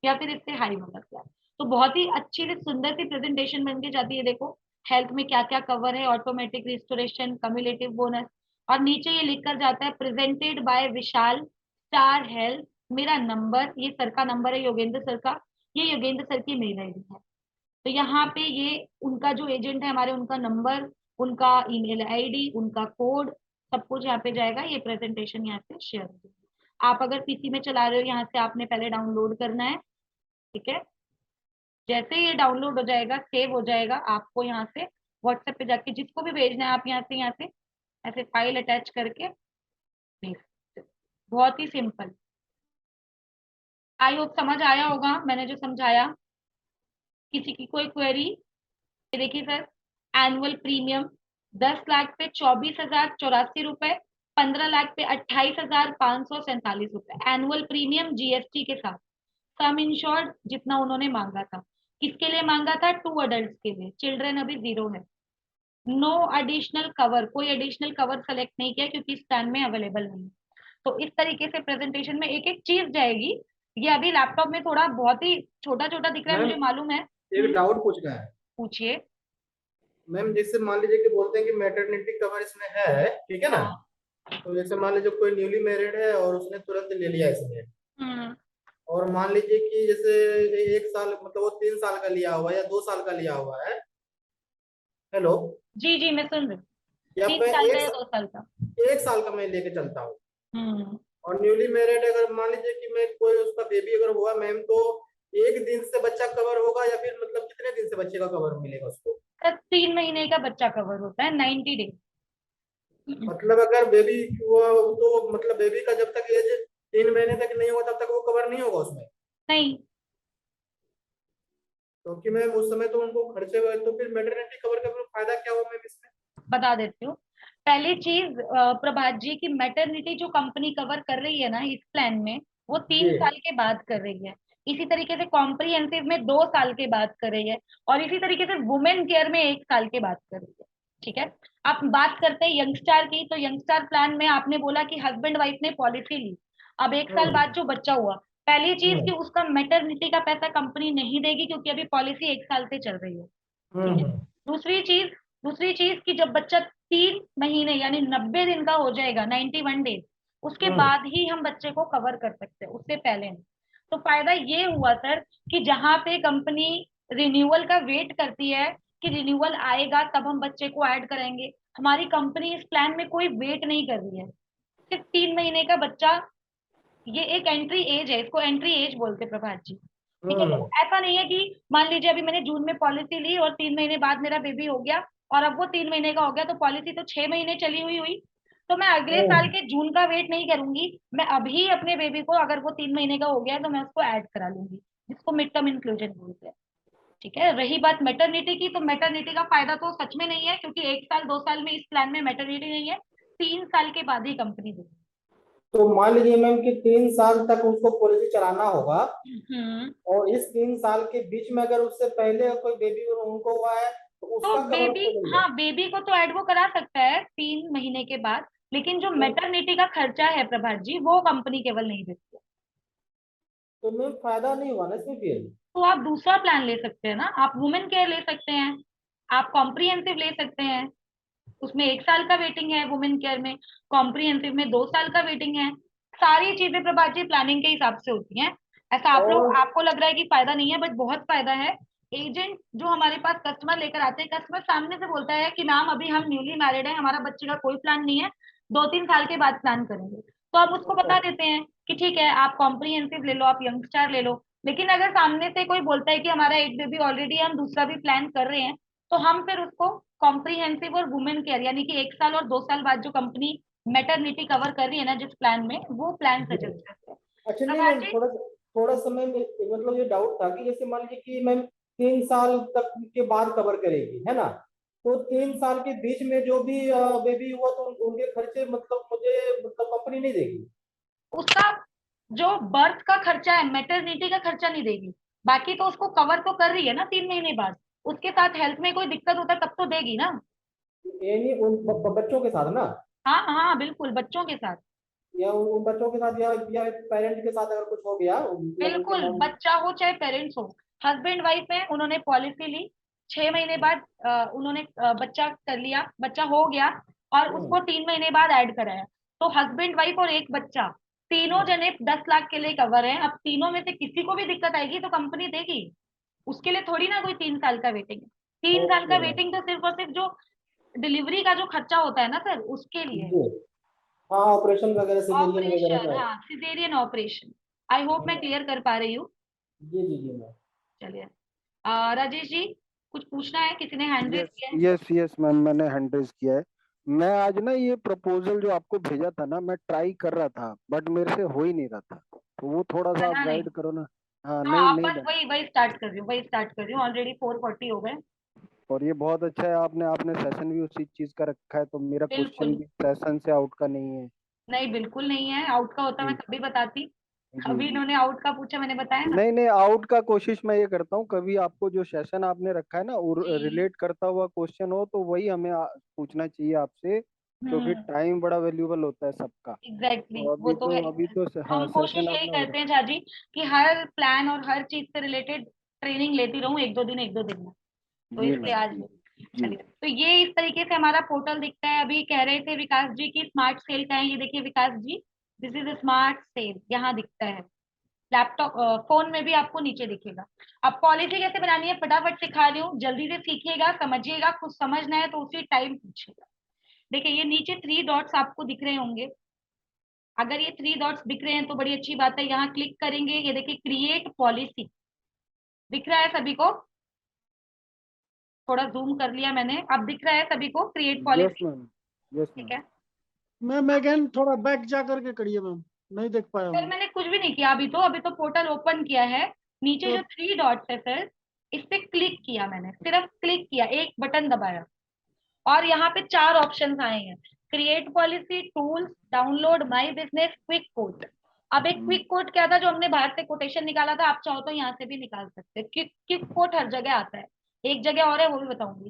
या फिर इससे हाई वाला स्लैब। तो बहुत ही अच्छी सी सुंदर सी प्रेजेंटेशन बन के जाती है, देखो हेल्थ में क्या क्या कवर है, ऑटोमेटिक रिस्टोरेशन, कम्युलेटिव बोनस, और नीचे ये लिख कर जाता है presented by Vishal, star health, मेरा नंबर, ये सर का नंबर है, योगेंद्र सर का, ये योगेंद्र सर की मेल आईडी है। तो यहाँ पे ये उनका जो एजेंट है हमारे, उनका नंबर, उनका ईमेल आईडी, उनका कोड, सब कुछ यहाँ पे जाएगा। ये प्रेजेंटेशन यहाँ से शेयर हो जाएगी। आप अगर पीसी में चला रहे हो, यहाँ से आपने पहले डाउनलोड करना है, ठीक है। जैसे ये डाउनलोड हो जाएगा, सेव हो जाएगा, आपको यहाँ से व्हाट्सएप पे जाके जिसको भी भेजना है, आप यहाँ से ऐसे फाइल अटैच करके भेज सकते हो। बहुत ही सिंपल। आई होप समझ आया होगा मैंने जो समझाया। किसी की कोई क्वेरी? देखिए सर, एनुअल प्रीमियम 10 लाख पे 24,084 रुपए, 15 लाख पे 28,547 रुपए एनुअल प्रीमियम जीएसटी के साथ। सम इंश्योर्ड जितना उन्होंने मांगा था, किसके लिए मांगा था? 2 अडल्ट के लिए, चिल्ड्रन अभी 0 है। नो एडिशनल कवर, कोई एडिशनल कवर सेलेक्ट नहीं किया क्योंकि इस प्लान में अवेलेबल नहीं है। तो इस तरीके से प्रेजेंटेशन में एक एक चीज जाएगी। ये अभी लैपटॉप में थोड़ा बहुत ही छोटा छोटा दिख रहा है, मैम मुझे मालूम है। एक डाउट पूछना है। पूछिए। मैम जैसे मान लीजिए कि बोलते हैं कि मैटरनिटी कवर इसमें है, ठीक है ना? हाँ। तो जैसे मान लीजिए कोई न्यूली मैरिड है और उसने तुरंत ले लिया इसमें, हम्म। और मान लीजिए कि जैसे 1 साल मतलब वो 3 साल का लिया हुआ है या 2 साल का लिया हुआ है, हेलो, जी जी, मैं सुन रही हूँ। या 3 साल का मैं या 2 साल का? 1 साल का मैं लेके चलता हूँ, हम्म। और न्यूली मैरिड अगर मान लीजिए कि मैं कोई उसका बेबी अगर हुआ मैम, तो 1 दिन से बच्चा कवर होगा या फिर मतलब कितने दिन से बच्चे का कवर मिलेगा उसको? सर 3 महीने का बच्चा कवर होता है, 90 डेज। मतलब अगर बेबी हुआ तो मतलब बेबी का जब तक एज 3 महीने तक नहीं होगा तब तक वो कवर नहीं होगा उसमें? नहीं। क्योंकि मैम उस समय तो उनको खर्चे हुए, तो फिर मैटरनिटी कवर का फिर फायदा क्या हुआ मैम इसमें? बता देती हूँ। पहली चीज प्रभात जी की मैटरनिटी जो कंपनी कवर कर रही है ना इस प्लान में, वो जी। 3 साल के बाद कर रही है। इसी तरीके से कॉम्प्रिहेंसिव में 2 साल के बाद कर रही है। और इसी तरीके से वुमेन केयर में 1 साल के बाद कर रही है। ठीक है। आप बात करते हैं यंगस्टार की, तो यंगस्टार प्लान में आपने बोला कि हस्बैंड वाइफ ने पॉलिसी ली, अब 1 साल बाद जो बच्चा हुआ, पहली चीज कि हम्म उसका मैटरनिटी का पैसा कंपनी नहीं देगी क्योंकि अभी पॉलिसी 1 साल से चल रही है। ठीक है। हम्म दूसरी चीज दूसरी चीज कि जब बच्चा 3 महीने यानी 90 दिन का हो जाएगा, 91 डेज, उसके हम्म बाद ही हम बच्चे को कवर कर सकते हैं, उससे पहले नहीं। तो फायदा ये हुआ सर कि जहां पे कंपनी रिन्यूअल का वेट करती है कि रिन्यूअल आएगा तब हम बच्चे को ऐड करेंगे, हमारी कंपनी इस प्लान में कोई वेट नहीं कर रही है। सिर्फ 3 महीने का बच्चा, ये एक एंट्री एज है, इसको एंट्री एज बोलते हैं प्रभात जी। ठीक है। तो हम्म ऐसा नहीं है कि मान लीजिए अभी मैंने जून में पॉलिसी ली और 3 महीने बाद मेरा बेबी हो गया और अब वो 3 महीने का हो गया, तो पॉलिसी तो 6 महीने चली हुई हुई, तो मैं अगले साल हम्म। के जून का वेट नहीं करूंगी। मैं अभी अपने बेबी को, अगर वो 3 महीने का हो गया तो मैं उसको ऐड करा लूंगी, जिसको मिड टर्म इंक्लूजन बोलते हैं। ठीक है। रही बात मैटरनिटी की, तो मैटरनिटी का फायदा तो सच में नहीं है क्योंकि 1 साल 2 साल में इस प्लान में मैटरनिटी नहीं है, 3 साल के बाद ही कंपनी देगी। तो मान लीजिए मैम कि 3 साल तक उसको पॉलिसी चलाना होगा, हम्म। और इस 3 साल के बीच में अगर उससे पहले कोई बेबी उनको हुआ है तो तो उसका कवर बेबी, उसको मिल हाँ जाए? बेबी को तो ऐड वो करा सकता है 3 महीने के बाद, लेकिन जो तो, मैटरनिटी का खर्चा है प्रभात जी, वो कंपनी केवल नहीं देती है। तो मैम फायदा नहीं हुआ ना इसमें फिर? तो आप दूसरा प्लान ले सकते हैं ना, आप वुमेन केयर ले सकते हैं, आप कॉम्प्रिहेंसिव ले सकते हैं। उसमें 1 साल का वेटिंग है वुमेन केयर में, कॉम्प्रिहेंसिव में 2 साल का वेटिंग है। सारी चीजें प्रभात जी प्लानिंग के हिसाब से होती हैं। ऐसा आप लोग, और आपको लग रहा है कि फायदा नहीं है, बट बहुत फायदा है। एजेंट जो हमारे पास कस्टमर लेकर आते हैं, कस्टमर सामने से बोलता है कि मैम अभी हम न्यूली मैरिड है, हमारा बच्चे का कोई प्लान नहीं है, 2-3 साल के बाद प्लान करेंगे, तो आप उसको बता देते हैं कि ठीक है आप कॉम्प्रिहेंसिव ले लो, आप यंगस्टार ले लो। लेकिन अगर सामने से कोई बोलता है कि हमारा एक बेबी ऑलरेडी, हम दूसरा भी प्लान कर रहे हैं, तो हम फिर उसको कॉम्प्रिहेंसिव और वुमेन केयर यानी कि 1 साल और 2 साल बाद जो कंपनी मैटरनिटी कवर कर रही है ना जिस प्लान में, वो प्लान सजेस्ट करते हैं। अच्छा नहीं प्रभात मैम, जी। थोड़ा थोड़ा समय में मतलब ये डाउट था कि जैसे मान लीजिए कि मैम 3 साल तक के बाद कवर करेगी, है ना? तो 3 साल के बीच में जो भी बेबी हुआ तो उनके खर्चे मतलब मुझे मतलब कंपनी नहीं देगी? उसका जो बर्थ का खर्चा है, मैटरनिटी का खर्चा नहीं देगी, बाकी तो उसको कवर तो कर रही है ना 3 महीने बाद। उसके साथ हेल्थ में कोई दिक्कत होता है तब तो देगी ना। ये नहीं उन बच्चों के साथ ना, हाँ हाँ बिल्कुल, बच्चों के साथ। या उन बच्चों के साथ या पेरेंट के साथ अगर कुछ हो गया मतलब उनके बिल्कुल, मॉम? बच्चा हो चाहे पेरेंट्स हो, हस्बैंड वाइफ है, उन्होंने पॉलिसी ली, 6 महीने बाद उन्होंने बच्चा कर लिया, बच्चा हो गया और उसको 3 महीने बाद ऐड कराया, तो हस्बैंड वाइफ और एक बच्चा, तीनों जने 10 लाख के लिए कवर है। अब तीनों में से किसी को भी दिक्कत आएगी तो कंपनी देगी, उसके लिए थोड़ी ना कोई 3 साल का वेटिंग है। 3 साल का ओके मैम। वेटिंग तो सिर्फ और सिर्फ जो डिलीवरी का जो खर्चा होता है ना सर, उसके लिए है। जी। हाँ ऑपरेशन वगैरह सिजेरियन वगैरह ऑपरेशन, का है। हाँ सिजेरियन ऑपरेशन। आई होप मैं हाँ, क्लियर कर पा रही हूँ। जी जी जी मैम। चलिए। राजेश जी, कुछ पूछना है? किसी ने हैंड रेज यस किया है? यस यस मैम, मैंने हैंड रेज किया है। मैं आज ना ये प्रपोजल जो आपको भेजा था ना, मैं ट्राई कर रहा था बट मेरे से हो ही नहीं रहा था। तो वो थोड़ा सा आप बना नहीं। गाइड करो ना। हाँ, हाँ नहीं अब नहीं बस बना। वही वही स्टार्ट कर रही हूँ, वही स्टार्ट कर रही हूँ, ऑलरेडी 4:40 हो गए। और ये बहुत अच्छा है, आपने आपने सेशन भी उसी चीज का रखा है, तो मेरा क्वेश्चन बिल्कुल। भी सेशन से आउट का नहीं है। नहीं बिल्कुल नहीं है, आउट का होता मैं जी कभी बताती। जी अभी जी। इन्होंने आउट का पूछा, मैंने बताया ना। नहीं नहीं, आउट का कोशिश मैं ये करता हूँ, कभी आपको जो सेशन आपने रखा है ना और जी। रिलेट करता हुआ क्वेश्चन हो तो वही हमें पूछना चाहिए आपसे, क्योंकि हम्म। टाइम बड़ा वैल्यूबल होता है सबका। एग्जैक्टली तो वो अभी तो तो है। अभी तो हाँ, हम कोशिश सेशन यही आपने हो करते हैं झाजी कि हर प्लान और हर चीज से रिलेटेड ट्रेनिंग लेती रहूं, एक दो दिन एक दो दिन में। तो जी इसलिए मैम आज जी जी। चलिए, तो ये इस तरीके से हमारा पोर्टल दिखता है। अभी कह रहे थे विकास जी की स्मार्ट सेल का है, ये देखिए विकास जी, दिस इज स्मार्ट सेल, यहाँ दिखता है। लैपटॉप फोन में भी आपको नीचे दिखेगा। अब पॉलिसी कैसे बनानी है फटाफट सिखा रही हूँ, जल्दी से सीखिएगा, समझिएगा, कुछ समझना है तो उसी टाइम पूछिएगा। देखिए ये नीचे 3 डॉट्स आपको दिख रहे होंगे, अगर ये 3 डॉट्स दिख रहे हैं तो बड़ी अच्छी बात है, यहाँ क्लिक करेंगे, ये देखिए क्रिएट पॉलिसी दिख रहा है सभी को, थोड़ा जूम कर लिया मैंने, अब दिख रहा है सभी को create yes policy. Ma'am, yes ठीक मैम। है। मैम अगेन थोड़ा बैक जा करके करिए मैम, नहीं देख पाया सर हूँ। मैंने कुछ भी नहीं किया, अभी तो पोर्टल ओपन किया है। नीचे तो जो 3 डॉट्स है सर, इस पे क्लिक किया मैंने, सिर्फ क्लिक किया, एक बटन दबाया और यहाँ पे 4 ऑप्शंस आए हैं, create policy, tools, download my business, quick quote. अब एक क्विक कोट क्या था, जो हमने बाहर से कोटेशन निकाला था, आप चाहो तो यहाँ से भी निकाल सकते हैं। क्विक क्विक कोट हर जगह आता है, एक जगह और है वो भी बताऊंगी।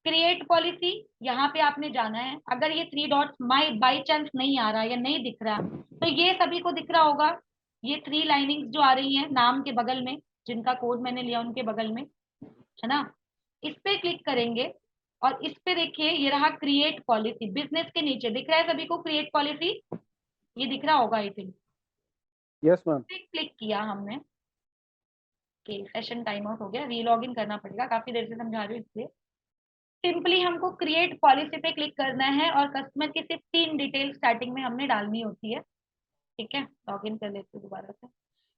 क्रिएट पॉलिसी, यहाँ पे आपने जाना है, अगर ये 3 डॉट्स माई बाई चांस नहीं आ रहा या नहीं दिख रहा, तो ये सभी को दिख रहा होगा, ये 3 लाइनिंग्स जो आ रही हैं नाम के बगल में, जिनका कोड मैंने लिया उनके बगल में, है ना, इस पे क्लिक करेंगे और इस पे देखिए ये रहा क्रिएट पॉलिसी, बिजनेस के नीचे दिख रहा है सभी को क्रिएट पॉलिसी, ये दिख रहा होगा आई थिंक। Yes ma'am. पे क्लिक किया हमने कि सेशन टाइम आउट हो गया, रीलॉग इन करना पड़ेगा, काफी देर से समझा रही हूँ इसलिए। सिंपली हमको क्रिएट पॉलिसी पे क्लिक करना है और कस्टमर की सिर्फ 3 डिटेल स्टार्टिंग में हमने डालनी होती है। ठीक है, लॉग इन कर लेते हैं दोबारा से।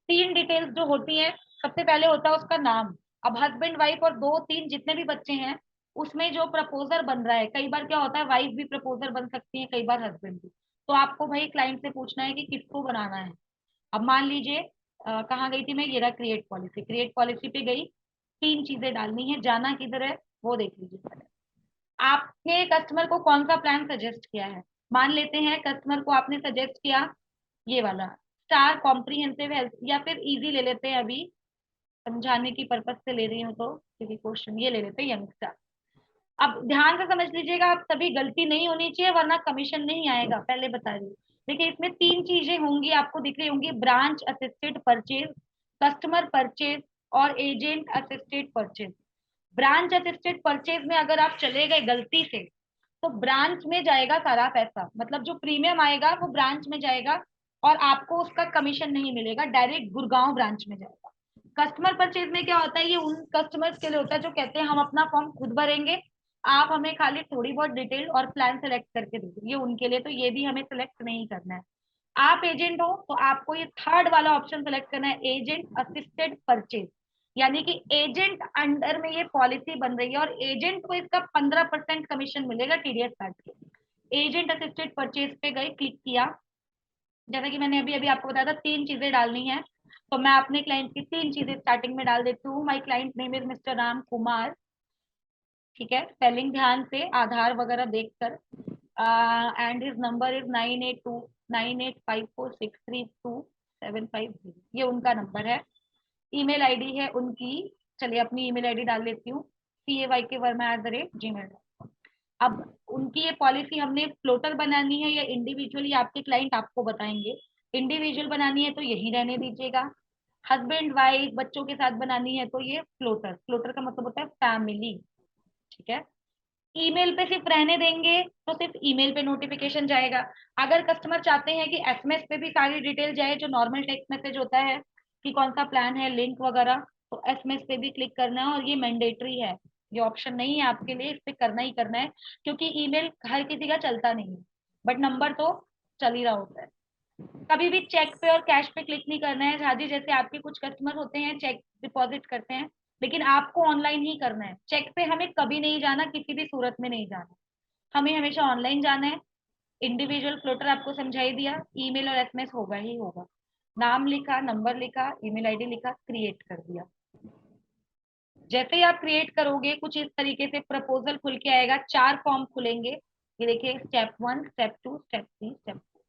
3 डिटेल्स जो होती हैं, सबसे पहले होता है उसका नाम। अब हस्बैंड वाइफ और 2 3 जितने भी बच्चे हैं, उसमें जो प्रपोजर बन रहा है, कई बार क्या होता है वाइफ भी प्रपोजर बन सकती है, कई बार हस्बैंड भी, तो आपको भाई क्लाइंट से पूछना है कि किसको बनाना है। अब मान लीजिए कहाँ गई थी मैं, ये रहा क्रिएट पॉलिसी, क्रिएट पॉलिसी पे गई, 3 चीजें डालनी है, जाना किधर है वो देख लीजिए पहले। आपने कस्टमर को कौन सा प्लान सजेस्ट किया है, मान लेते हैं कस्टमर को आपने सजेस्ट किया ये वाला, स्टार कॉम्प्रिहेंसिव हेल्थ, या फिर इजी ले लेते हैं, अभी समझाने की पर्पज से ले रही हूँ तो, क्योंकि क्वेश्चन ये ले लेते हैं यंगस्टर। अब ध्यान से समझ लीजिएगा, आप सभी गलती नहीं होनी चाहिए वरना कमीशन नहीं आएगा, पहले बता रही हूँ। देखिए इसमें 3 चीजें होंगी, आपको दिख रही होंगी, branch assisted purchase, customer purchase और agent assisted purchase. Branch assisted purchase में अगर आप चले गए गलती से, तो ब्रांच में जाएगा सारा पैसा, मतलब जो प्रीमियम आएगा वो ब्रांच में जाएगा और आपको उसका कमीशन नहीं मिलेगा, डायरेक्ट गुड़गांव ब्रांच में जाएगा। कस्टमर परचेज में क्या होता है, ये उन कस्टमर्स के लिए होता है जो कहते हैं हम अपना फॉर्म खुद भरेंगे, आप हमें खाली थोड़ी बहुत डिटेल और प्लान सेलेक्ट करके दे दो, ये उनके लिए, तो ये भी हमें सेलेक्ट नहीं करना है। आप एजेंट हो तो आपको ये थर्ड वाला ऑप्शन सेलेक्ट करना है, एजेंट असिस्टेड परचेज, यानी कि एजेंट अंडर में ये पॉलिसी बन रही है और एजेंट को इसका 15% कमीशन मिलेगा टीडीएस काट के। एजेंट असिस्टेड परचेज पे गए, क्लिक किया, जैसा कि मैंने अभी अभी आपको बताया था 3 चीजें डालनी है, तो मैं अपने क्लाइंट की 3 चीजें स्टार्टिंग में डाल देती हूँ। My client name is mister Ram Kumar, ठीक है, स्पेलिंग ध्यान से, आधार वगैरह देखकर, एंड हिज नंबर इज 982985463275, ये उनका नंबर है। ईमेल आईडी है उनकी, चलिए अपनी ईमेल आईडी डाल लेती हूँ, CAYKverma@gmail। अब उनकी ये पॉलिसी हमने फ्लोटर बनानी है या इंडिविजुअली, आपके क्लाइंट आपको बताएंगे। इंडिविजुअल बनानी है तो यही रहने दीजिएगा, हस्बैंड वाइफ बच्चों के साथ बनानी है तो ये फ्लोटर, फ्लोटर का मतलब होता है फैमिली। ठीक है, ईमेल पे सिर्फ रहने देंगे तो सिर्फ ईमेल पे नोटिफिकेशन जाएगा। अगर कस्टमर चाहते हैं कि एसएमएस पे भी सारी डिटेल जाए, जो नॉर्मल टेक्स्ट मैसेज होता है कि कौन सा प्लान है, लिंक वगैरह, तो एसएमएस पे भी क्लिक करना है और ये मैंडेटरी है, ये ऑप्शन नहीं है आपके लिए, इस पे करना ही करना है, क्योंकि ईमेल हर किसी का चलता नहीं है, बट नंबर तो चल ही रहा होता है। कभी भी चेक पे और कैश पे क्लिक नहीं करना है झाजी, जैसे आपके कुछ कस्टमर होते हैं चेक डिपॉजिट करते हैं, लेकिन आपको ऑनलाइन ही करना है, चेक पे हमें कभी नहीं जाना, किसी भी सूरत में नहीं जाना, हमें हमेशा ऑनलाइन जाना है। इंडिविजुअल फ्लोटर आपको समझाई दिया, ईमेल और एसएमएस होगा ही होगा। नाम लिखा, नंबर लिखा, ईमेल आईडी लिखा, क्रिएट कर दिया। जैसे ही आप क्रिएट करोगे कुछ इस तरीके से प्रपोजल खुल के आएगा, 4 फॉर्म खुलेंगे। ये देखिए, स्टेप 1, स्टेप 2, स्टेप 3, स्टेप 4।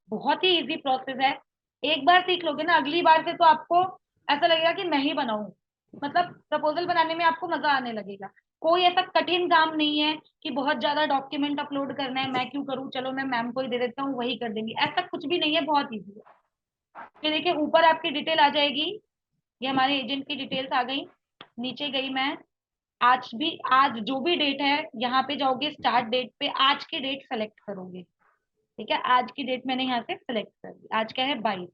बहुत ही इजी प्रोसेस है। एक बार सीख लोगे ना, अगली बार से तो आपको ऐसा लगेगा कि मैं ही बनाऊं। मतलब प्रपोजल बनाने में आपको मजा आने लगेगा। कोई ऐसा कठिन काम नहीं है कि बहुत ज्यादा डॉक्यूमेंट अपलोड करना है, मैं क्यों करूं, चलो मैं मैम को ही दे देता हूँ, वही कर देंगी। ऐसा कुछ भी नहीं है, बहुत इजी है। फिर देखिए ऊपर आपकी डिटेल आ जाएगी। ये हमारे एजेंट की डिटेल्स आ गई। नीचे गई मैं, आज जो भी डेट है यहाँ पे जाओगे, स्टार्ट डेट पे आज की डेट सेलेक्ट करोगे। ठीक है, आज की डेट मैंने यहाँ से सेलेक्ट कर दी। आज क्या है, 22।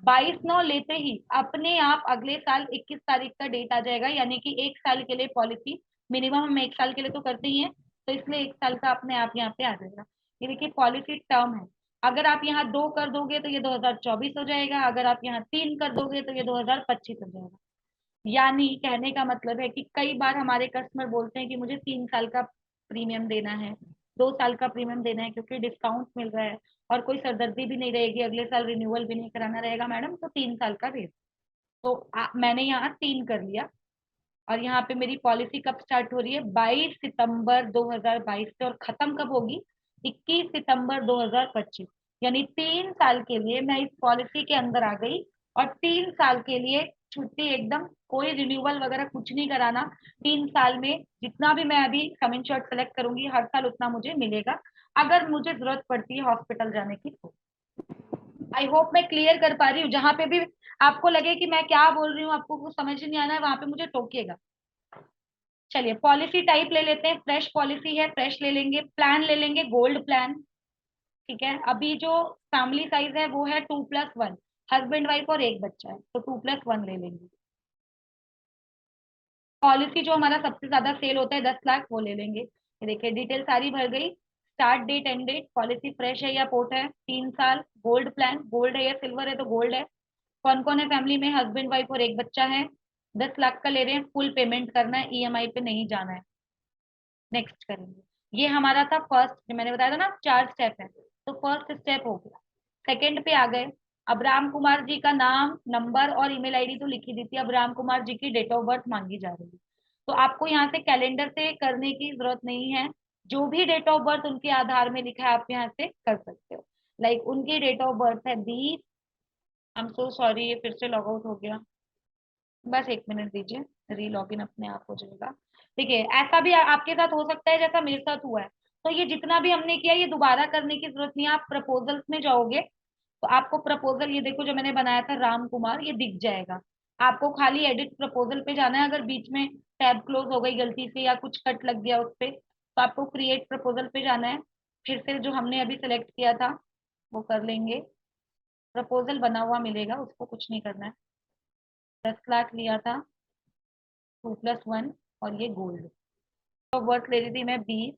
22/9 लेते ही अपने आप अगले साल 21 तारीख का डेट आ जाएगा, यानी कि 1 साल के लिए पॉलिसी। मिनिमम हम 1 साल के लिए तो करते ही हैं, तो इसलिए 1 साल का अपने आप यहाँ पे आ जाएगा। ये देखिए पॉलिसी टर्म है। अगर आप यहाँ 2 कर दोगे तो ये 2024 हो जाएगा, अगर आप यहाँ 3 कर दोगे तो ये 2025 हो जाएगा। यानी कहने का मतलब है कि कई बार हमारे कस्टमर बोलते हैं कि मुझे 3 साल का प्रीमियम देना है, 2 साल का प्रीमियम देना है, क्योंकि डिस्काउंट मिल रहा है और कोई सरदर्दी भी नहीं रहेगी, अगले साल रिन्यूअल भी नहीं कराना रहेगा मैडम, तो 3 साल का दे। तो मैंने यहाँ 3 कर लिया। और यहाँ पे मेरी पॉलिसी कब स्टार्ट हो रही है, 22 सितंबर 2022 से, और खत्म कब होगी, 21 सितंबर 2025। यानी 3 साल के लिए मैं इस पॉलिसी के अंदर आ गई। और 3 साल के लिए छुट्टी एकदम, कोई रिन्यूअल वगैरह कुछ नहीं कराना। 3 साल में जितना भी मैं अभी सम इंश्योर्ड सेलेक्ट करूंगी, हर साल उतना मुझे मिलेगा, अगर मुझे जरूरत पड़ती है हॉस्पिटल जाने की तो। आई होप मैं क्लियर कर पा रही हूँ। जहां पे भी आपको लगे कि मैं क्या बोल रही हूँ, आपको कुछ समझ नहीं आना है, वहां पे मुझे टोकिएगा। चलिए पॉलिसी टाइप ले लेते हैं, फ्रेश पॉलिसी है, फ्रेश ले लेंगे। प्लान ले लेंगे गोल्ड प्लान। ठीक है, अभी जो फैमिली साइज है वो है 2+1, हस्बैंड वाइफ और एक बच्चा है, तो 2+1 ले लेंगे। पॉलिसी जो हमारा सबसे ज्यादा सेल होता है 10 लाख, वो ले लेंगे। ये देखिए डिटेल सारी भर गई, start date, end date, policy fresh है या पोर्ट है, 3 साल, गोल्ड प्लान, गोल्ड है या सिल्वर है, तो गोल्ड है। कौन कौन है फैमिली में, हस्बैंड वाइफ और एक बच्चा है। 10 लाख का ले रहे हैं, फुल पेमेंट करना है, ईएमआई पे नहीं जाना है। नेक्स्ट करेंगे। ये हमारा था फर्स्ट, जो मैंने बताया था ना 4 स्टेप है, तो फर्स्ट स्टेप हो गया। सेकंड पे आ गए। अब राम कुमार जी का नाम, नंबर और ईमेल आईडी तो लिखी दी थी, अब राम कुमार जी की डेट ऑफ बर्थ मांगी जा रही है। तो आपको यहाँ से कैलेंडर से करने की जरूरत नहीं है, जो भी डेट ऑफ बर्थ उनके आधार में लिखा है आप यहाँ से कर सकते हो। लाइक उनकी डेट ऑफ बर्थ है 20, आई एम सो सॉरी ये फिर से लॉग आउट हो गया, बस 1 मिनट दीजिए, री लॉगिन अपने आप हो जाएगा। देखिए ऐसा भी आपके साथ हो सकता है जैसा मेरे साथ हुआ है। तो ये जितना भी हमने किया ये दोबारा करने की जरूरत नहीं है। आप प्रपोजल्स में जाओगे तो आपको प्रपोजल, ये देखो जो मैंने बनाया था राम कुमार, ये दिख जाएगा। आपको खाली एडिट प्रपोजल पे जाना है। अगर बीच में टैब क्लोज हो गई गलती से या कुछ कट लग गया उस पे, तो आपको क्रिएट प्रपोजल पे जाना है। फिर से जो हमने अभी सेलेक्ट किया था वो कर लेंगे, प्रपोजल बना हुआ मिलेगा, उसको कुछ नहीं करना है। 10 लाख लिया था, 2+1, और ये गोल्ड। तो वर्थ ले रही थी मैं 20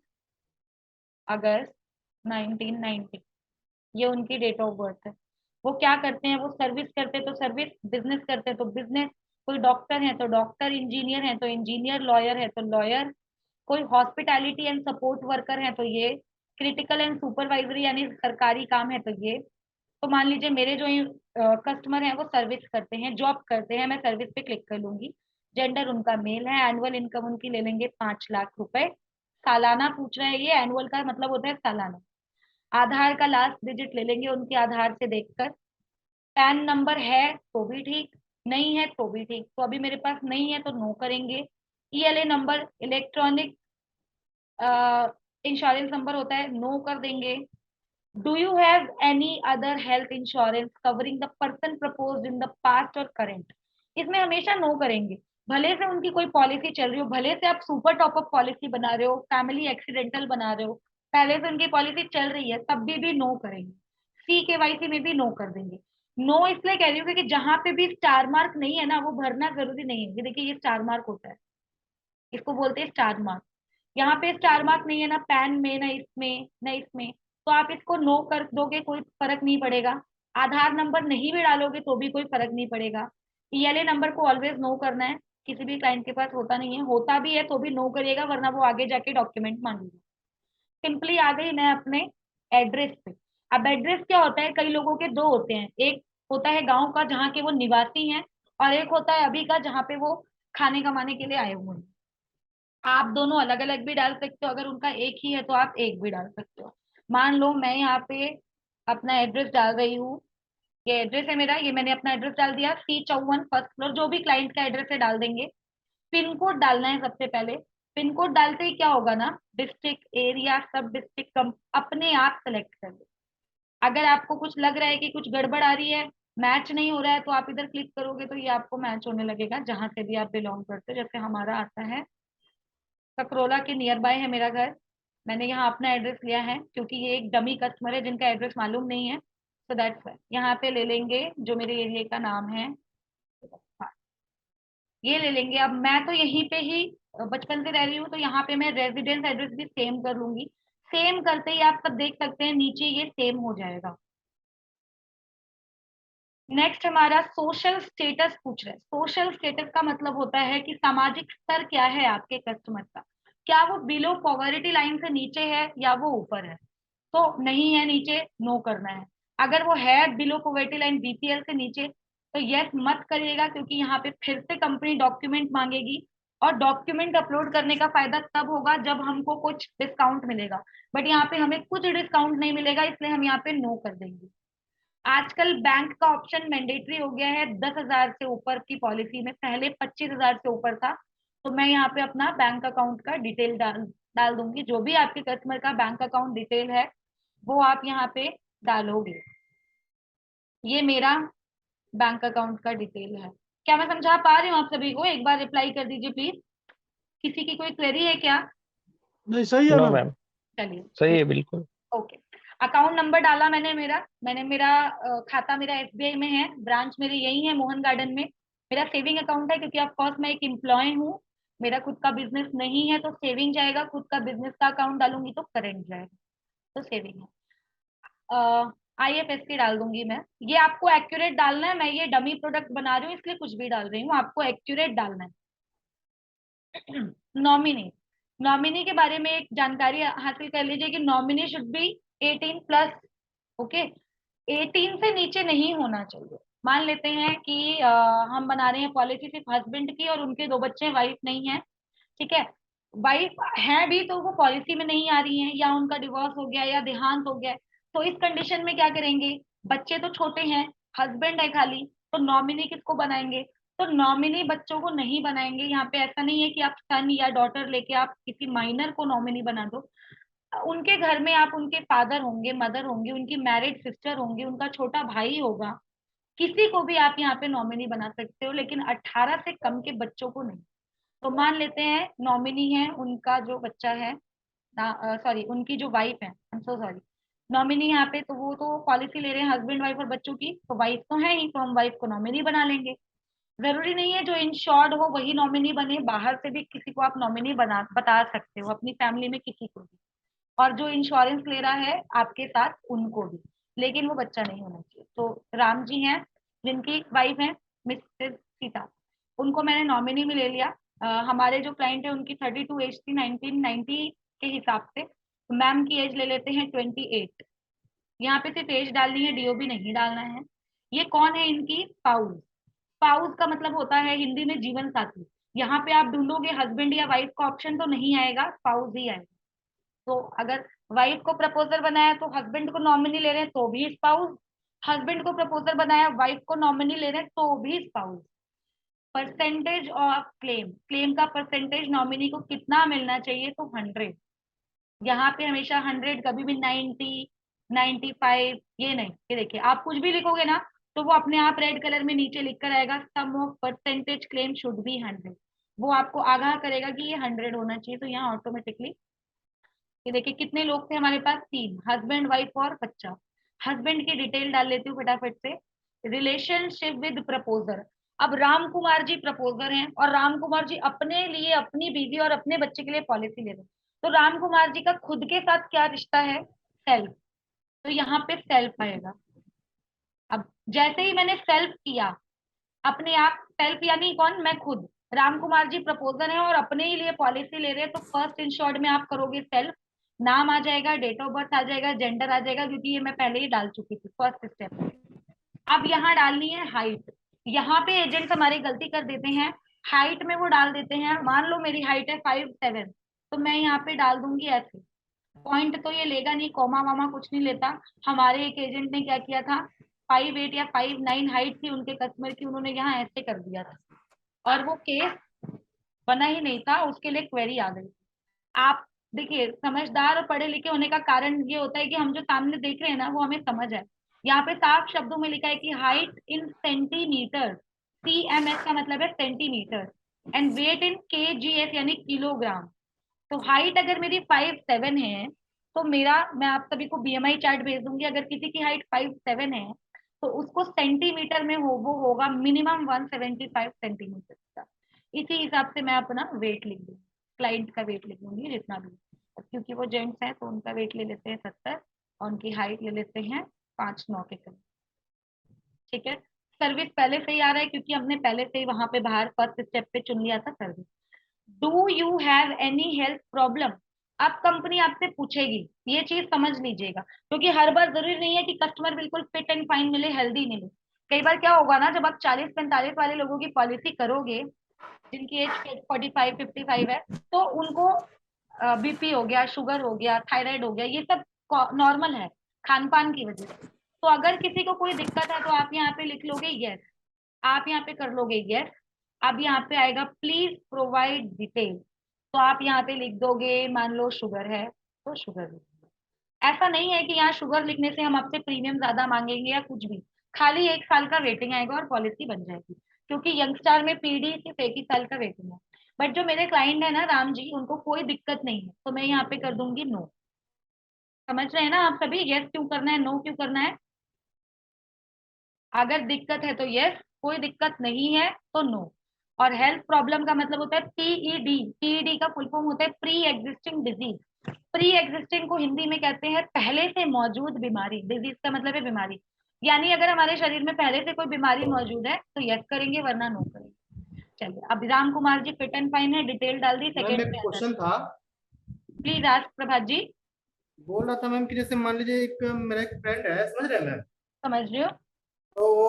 अगस्त 1990। ये उनकी डेट ऑफ बर्थ है। वो क्या करते हैं, वो सर्विस करते तो सर्विस, बिजनेस करते तो बिजनेस, कोई डॉक्टर है तो डॉक्टर, इंजीनियर है तो इंजीनियर, लॉयर है तो लॉयर, कोई हॉस्पिटैलिटी एंड सपोर्ट वर्कर है तो ये, क्रिटिकल एंड सुपरवाइजरी यानी सरकारी काम है तो ये। तो मान लीजिए मेरे जो कस्टमर हैं वो सर्विस करते हैं, जॉब करते हैं, मैं सर्विस पे क्लिक कर लूंगी। जेंडर उनका मेल है, एनुअल इनकम उनकी ले लेंगे 5 लाख रुपए। सालाना पूछ रहा है, ये एनुअल का मतलब होता है सालाना। आधार का लास्ट डिजिट ले लेंगे उनके आधार से देखकर। पैन नंबर है तो भी ठीक, नहीं है तो भी ठीक। तो अभी मेरे पास नहीं है तो नो करेंगे। ईएलए नंबर, इलेक्ट्रॉनिक इंश्योरेंस नंबर होता है, नो कर देंगे। Do you have any other health insurance covering the person proposed in the past और करेंट, इसमें हमेशा नो करेंगे। भले से उनकी कोई पॉलिसी चल रही हो, भले से आप सुपर टॉप अप पॉलिसी बना रहे हो, फैमिली एक्सीडेंटल बना रहे हो, पहले से उनकी पॉलिसी चल रही है, तब भी नो करेंगे। CKYC में भी नो कर देंगे। नो इसलिए कह रही हूँ क्योंकि जहां पे भी स्टार मार्क नहीं है ना, वो भरना जरूरी नहीं है। ये देखिए ये स्टार मार्क होता है, इसको बोलते हैं स्टार मार्क। यहाँ पे स्टार मार्क नहीं है ना पैन में, ना इसमें ना इसमें, तो आप इसको नो कर दोगे, कोई फर्क नहीं पड़ेगा। आधार नंबर नहीं भी डालोगे तो भी कोई फर्क नहीं पड़ेगा। ईएलए नंबर को ऑलवेज नो करना है, किसी भी क्लाइंट के पास होता नहीं है, होता भी है तो भी नो करिएगा, वरना वो आगे जाके डॉक्यूमेंट मांगेगा। सिंपली आ गई मैं अपने एड्रेस पे। अब एड्रेस क्या होता है, कई लोगों के दो होते हैं, एक होता है गांव का जहाँ के वो निवासी हैं, और एक होता है अभी का जहाँ पे वो खाने कमाने के लिए आए हुए हैं। आप दोनों अलग अलग भी डाल सकते हो, अगर उनका एक ही है तो आप एक भी डाल सकते हो। मान लो मैं यहाँ पे अपना एड्रेस डाल रही हूँ, ये एड्रेस है मेरा, ये मैंने अपना एड्रेस डाल दिया, C54 फर्स्ट फ्लोर, जो भी क्लाइंट का एड्रेस है डाल देंगे। पिन कोड डालना है सबसे पहले। पिन कोड डालते ही क्या होगा ना, डिस्ट्रिक्ट, एरिया, सब डिस्ट्रिक्ट अपने आप सेलेक्ट कर दो। अगर आपको कुछ लग रहा है कि कुछ गड़बड़ आ रही है, मैच नहीं हो रहा है, तो आप इधर क्लिक करोगे तो ये आपको मैच होने लगेगा जहां से भी आप बिलोंग करते हो। जैसे हमारा आता है सकरोला के नियर बाय है मेरा घर, मैंने यहाँ अपना एड्रेस लिया है क्योंकि ये एक डमी कस्टमर है जिनका एड्रेस मालूम नहीं है, सो दैट्स वाई यहाँ पे ले लेंगे जो मेरे एरिया का नाम है। हाँ, ये ले लेंगे। अब मैं तो यहीं पे ही बचपन से रह रही हूँ, तो यहाँ पे मैं रेजिडेंस एड्रेस भी सेम कर लूंगी। सेम करते ही आप सब देख सकते हैं नीचे ये सेम हो जाएगा। नेक्स्ट हमारा सोशल स्टेटस पूछ रहा है। सोशल स्टेटस का मतलब होता है कि सामाजिक स्तर क्या है आपके कस्टमर का, क्या वो बिलो पॉवर्टी लाइन से नीचे है या वो ऊपर है। तो नहीं है नीचे, नो करना है। अगर वो है बिलो पॉवर्टी लाइन, BPL से नीचे, तो यस मत करिएगा, क्योंकि यहाँ पे फिर से कंपनी डॉक्यूमेंट मांगेगी, और डॉक्यूमेंट अपलोड करने का फायदा तब होगा जब हमको कुछ डिस्काउंट मिलेगा, बट यहाँ पे हमें कुछ डिस्काउंट नहीं मिलेगा, इसलिए हम यहाँ पे नो कर देंगे। आजकल बैंक का ऑप्शन मैंडेटरी हो गया है 10,000 से ऊपर की पॉलिसी में, पहले 25,000 से ऊपर था। तो मैं यहाँ पे अपना बैंक अकाउंट का डिटेल डाल डाल दूंगी, जो भी आपके कस्टमर का बैंक अकाउंट डिटेल है वो आप यहाँ पे डालोगे। ये मेरा बैंक अकाउंट का डिटेल है। क्या मैं समझा पा रही हूँ आप सभी को? एक बार रिप्लाई कर दीजिए प्लीज। किसी की कोई क्वेरी है क्या? नहीं सही है नो मैम। मैम, चलिए, सही है बिल्कुल। ओके। अकाउंट नंबर डाला मैंने मेरा खाता मेरा SBI में है, ब्रांच मेरी यही है मोहन गार्डन में। मेरा सेविंग अकाउंट है क्योंकि ऑफ कोर्स मैं एक एम्प्लॉय हूँ, मेरा खुद का बिजनेस नहीं है, तो सेविंग जाएगा। खुद का बिजनेस का अकाउंट डालूंगी तो करेंट जाएगा, तो सेविंग है। IFSC डाल दूंगी मैं। ये आपको एक्यूरेट डालना है, मैं ये डमी प्रोडक्ट बना रही हूँ इसलिए कुछ भी डाल रही हूँ, आपको एक्यूरेट डालना है। नॉमिनी, नॉमिनी के बारे में एक जानकारी हासिल कर लीजिए कि नॉमिनी शुड बी 18+। ओके, 18 से नीचे नहीं होना चाहिए। मान लेते हैं कि हम बना रहे हैं पॉलिसी सिर्फ हस्बैंड की और उनके 2 बच्चे हैं, वाइफ नहीं है, ठीक है। वाइफ है भी तो वो पॉलिसी में नहीं आ रही है, या उनका डिवोर्स हो गया या देहांत हो गया है, तो इस कंडीशन में क्या करेंगे, बच्चे तो छोटे हैं, हस्बैंड है खाली, तो नॉमिनी किसको बनाएंगे? तो नॉमिनी बच्चों को नहीं बनाएंगे। यहाँ पे ऐसा नहीं है कि आप सन या डॉटर लेके आप किसी माइनर को नॉमिनी बना दो। उनके घर में आप उनके फादर होंगे, मदर होंगे, उनकी मैरिड सिस्टर होंगी, उनका छोटा भाई होगा, किसी को भी आप यहाँ पे नॉमिनी बना सकते हो, लेकिन 18 से कम के बच्चों को नहीं। तो मान लेते हैं नॉमिनी है उनका जो बच्चा है, सॉरी उनकी जो वाइफ है, I am so sorry, nominee यहाँ पे, तो वो तो पॉलिसी ले रहे हैं हस्बैंड वाइफ और बच्चों की, तो वाइफ तो है ही, तो हम वाइफ को नॉमिनी बना लेंगे। जरूरी नहीं है जो इंश्योर्ड हो वही नॉमिनी बने, बाहर से भी किसी को आप नॉमिनी बता सकते हो, अपनी फैमिली में किसी को भी। और जो इंश्योरेंस ले रहा है आपके साथ उनको भी, लेकिन वो बच्चा नहीं होना चाहिए। तो राम जी हैं जिनकी वाइफ है मिसेस सीता, उनको मैंने नॉमिनी में ले लिया। हमारे जो क्लाइंट है उनकी 32 एज थी 1990 के हिसाब से, तो मैम की एज ले लेते हैं 28। यहाँ पे सिर्फ एज डालनी है, DOB नहीं डालना है। ये कौन है? इनकी स्पाउस। स्पाउस का मतलब होता है हिंदी में जीवन साथी। यहाँ पे आप ढूंढोगे हस्बैंड या वाइफ का ऑप्शन तो नहीं आएगा, स्पाउस ही आएगा। तो अगर वाइफ को प्रपोजल बनाया तो हस्बैंड को नॉमिनी ले रहे हैं तो भी स्पाउस, हस्बैंड को प्रपोजल बनाया वाइफ को नॉमिनी ले रहे हैं तो भी spouse. Percentage of claim, claim का परसेंटेज नॉमिनी को कितना मिलना चाहिए? तो 100। यहाँ पे हमेशा 100, कभी भी 90, 95 ये नहीं। ये देखिए आप कुछ भी लिखोगे ना तो वो अपने आप रेड कलर में नीचे लिख कर आएगा, sum of percentage claim should be 100। वो आपको आगाह करेगा कि ये 100 होना चाहिए, तो यहाँ ऑटोमेटिकली ये देखिए कितने लोग थे हमारे पास, 3, हस्बैंड वाइफ और बच्चा। हस्बैंड की डिटेल डाल लेती हूँ फटाफट से। रिलेशनशिप विद प्रपोजर, अब राम कुमार जी प्रपोजर हैं और राम कुमार जी अपने लिए, अपनी बीवी और अपने बच्चे के लिए पॉलिसी ले रहे हैं, तो राम कुमार जी का खुद के साथ क्या रिश्ता है? सेल्फ, तो यहाँ पे सेल्फ आएगा। अब जैसे ही मैंने सेल्फ किया, अपने आप सेल्फ यानी कौन? मैं खुद। राम कुमार जी प्रपोजर है और अपने ही लिए पॉलिसी ले रहे हैं, तो फर्स्ट इंश्योर्ड में आप करोगे सेल्फ, नाम आ जाएगा, डेट ऑफ बर्थ आ जाएगा, जेंडर आ जाएगा, क्योंकि ये मैं पहले ही डाल चुकी थी फर्स्ट स्टेप में। अब यहाँ डालनी है हाइट। यहाँ पे एजेंट्स हमारे गलती कर देते हैं, हाइट में वो डाल देते हैं, मान लो मेरी हाइट है 5'7", तो मैं यहाँ पे डाल दूंगी ऐसे। पॉइंट तो ये लेगा नहीं, कॉमा वामा कुछ नहीं लेता। हमारे एक एजेंट ने क्या किया था, 5'8" या 5'9" हाइट थी उनके कस्टमर की, उन्होंने यहाँ ऐसे कर दिया था और वो केस बना ही नहीं था, उसके लिए क्वेरी आ गई। आप देखिए, समझदार और पढ़े लिखे होने का कारण ये होता है कि हम जो सामने देख रहे हैं ना वो हमें समझ है। यहाँ पे साफ शब्दों में लिखा है कि हाइट इन सेंटीमीटर, CMS का मतलब है centimetre, and weight in KGS यानी किलोग्राम। तो हाइट अगर मेरी 5'7" है तो मेरा, मैं आप सभी को BMI चार्ट भेज दूंगी, अगर किसी की हाइट 5'7" है तो उसको सेंटीमीटर में वो होगा मिनिमम 175 सेंटीमीटर का। इसी हिसाब से मैं अपना वेट लिख दूंगी, क्लाइंट का वेट लिख दूंगी जितना भी। क्योंकि वो जेंट्स है तो उनका वेट ले लेते हैं 70 और उनकी हाइट ले लेते हैं 5'9" के करीब। ठीक है, सर्विस पहले से ही आ रहा है क्योंकि हमने पहले से ही वहां पे बाहर फर्स्ट स्टेप पे चुन लिया था service. Do you have any health problem, अब कंपनी आपसे पूछेगी, ये चीज समझ लीजिएगा, क्योंकि हर बार जरूरी नहीं है कि कस्टमर बिल्कुल फिट एंड फाइन मिले, हेल्दी मिले। कई बार क्या होगा ना, जब आप 40-45 वाले लोगों की पॉलिसी करोगे जिनकी एज 45-55 है, तो उनको BP हो गया, शुगर हो गया, थायराइड हो गया, ये सब नॉर्मल है खान पान की वजह से। तो अगर किसी को कोई दिक्कत है तो आप यहाँ पे लिख लोगे यस, आप यहाँ पे कर लोगे यस। अब यहाँ पे आएगा प्लीज प्रोवाइड डिटेल, तो आप यहाँ पे लिख दोगे, मान लो शुगर है तो शुगर लिख दो। ऐसा नहीं है कि यहाँ शुगर लिखने से हम आपसे प्रीमियम ज्यादा मांगेंगे या कुछ भी, खाली 1 साल का वेटिंग आएगा और पॉलिसी बन जाएगी, क्योंकि यंगस्टार में PD सिर्फ 1 ही साल का वेटिंग है। बट जो मेरे क्लाइंट है ना राम जी, उनको कोई दिक्कत नहीं है, तो मैं यहाँ पे कर दूंगी नो। समझ रहे हैं ना आप सभी, यस क्यों करना है, नो क्यों करना है? अगर दिक्कत है तो यस, कोई दिक्कत नहीं है तो नो। और हेल्थ प्रॉब्लम का मतलब होता है PED का फुल फॉर्म होता है pre existing disease. Pre existing को हिंदी में कहते हैं पहले से मौजूद बीमारी, डिजीज का मतलब है बीमारी। यानी अगर हमारे शरीर में पहले से कोई बीमारी मौजूद है तो यस करेंगे, वरना नो करेंगे। चलिए, अब राम कुमार जी फिट एंड फाइन है, डिटेल डाल दी, मैम सेकंड एक पे आता है। क्वेश्चन था, प्लीज आस्क प्रभात जी। बोल रहा था मैम कि जैसे मान लीजिए एक मेरा एक फ्रेंड है, समझ रहे हैं मैम, समझ रहे हो? तो वो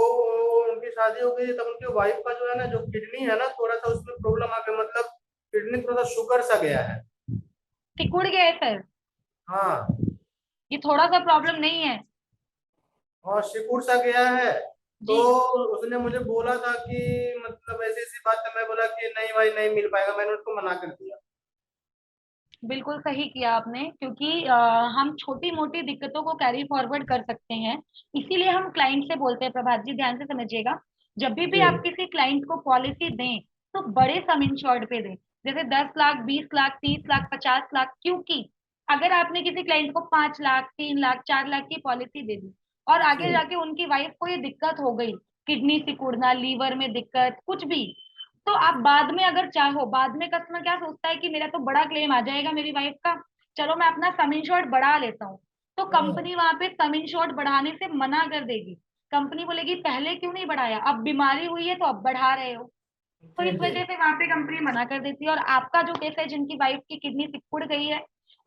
उनकी शादी हो गई, तब उनकी वाइफ का जो है ना, जो किडनी है ना, थोड़ा सा उसमें प्रॉब्लम आ गया, मतलब किडनी थोड़ा सा शुगर सा गया है। सिकुड़ गया है सर? हाँ, ये थोड़ा सा प्रॉब्लम नहीं है और सिकुड़ सा गया है। तो जी। उसने मुझे बोला था कि मतलब ऐसी ऐसी बात है, मैं बोला कि नहीं भाई नहीं मिल पाएगा, मैंने उसको मना कर दिया। बिल्कुल सही किया आपने, क्योंकि हम छोटी मोटी दिक्कतों को कैरी फॉरवर्ड कर सकते हैं, इसीलिए हम क्लाइंट से बोलते हैं। प्रभात जी ध्यान से समझिएगा, जब भी जी आप किसी क्लाइंट को पॉलिसी दें तो बड़े सम इंश्योर्ड पे दें, जैसे 10 लाख, 20 लाख, 30 लाख, 50 लाख। क्योंकि अगर आपने किसी क्लाइंट को 5 लाख, 3 लाख, 4 लाख की पॉलिसी दे दी और आगे जी जाके उनकी वाइफ को ये दिक्कत हो गई, किडनी सिकुड़ना, लीवर में दिक्कत, कुछ भी, तो आप बाद में अगर चाहो, बाद में कस्टमर क्या सोचता है कि मेरा तो बड़ा क्लेम आ जाएगा मेरी वाइफ का, चलो मैं अपना सम इंश्योर्ड बढ़ा लेता हूँ, तो कंपनी वहां पे सम इंश्योर्ड बढ़ाने से मना कर देगी। कंपनी बोलेगी पहले क्यों नहीं बढ़ाया, अब बीमारी हुई है तो अब बढ़ा रहे हो। तो जी इस जी। वजह से वहां पे कंपनी मना कर देती है। और आपका जो केस है जिनकी वाइफ की किडनी सिकुड़ गई है,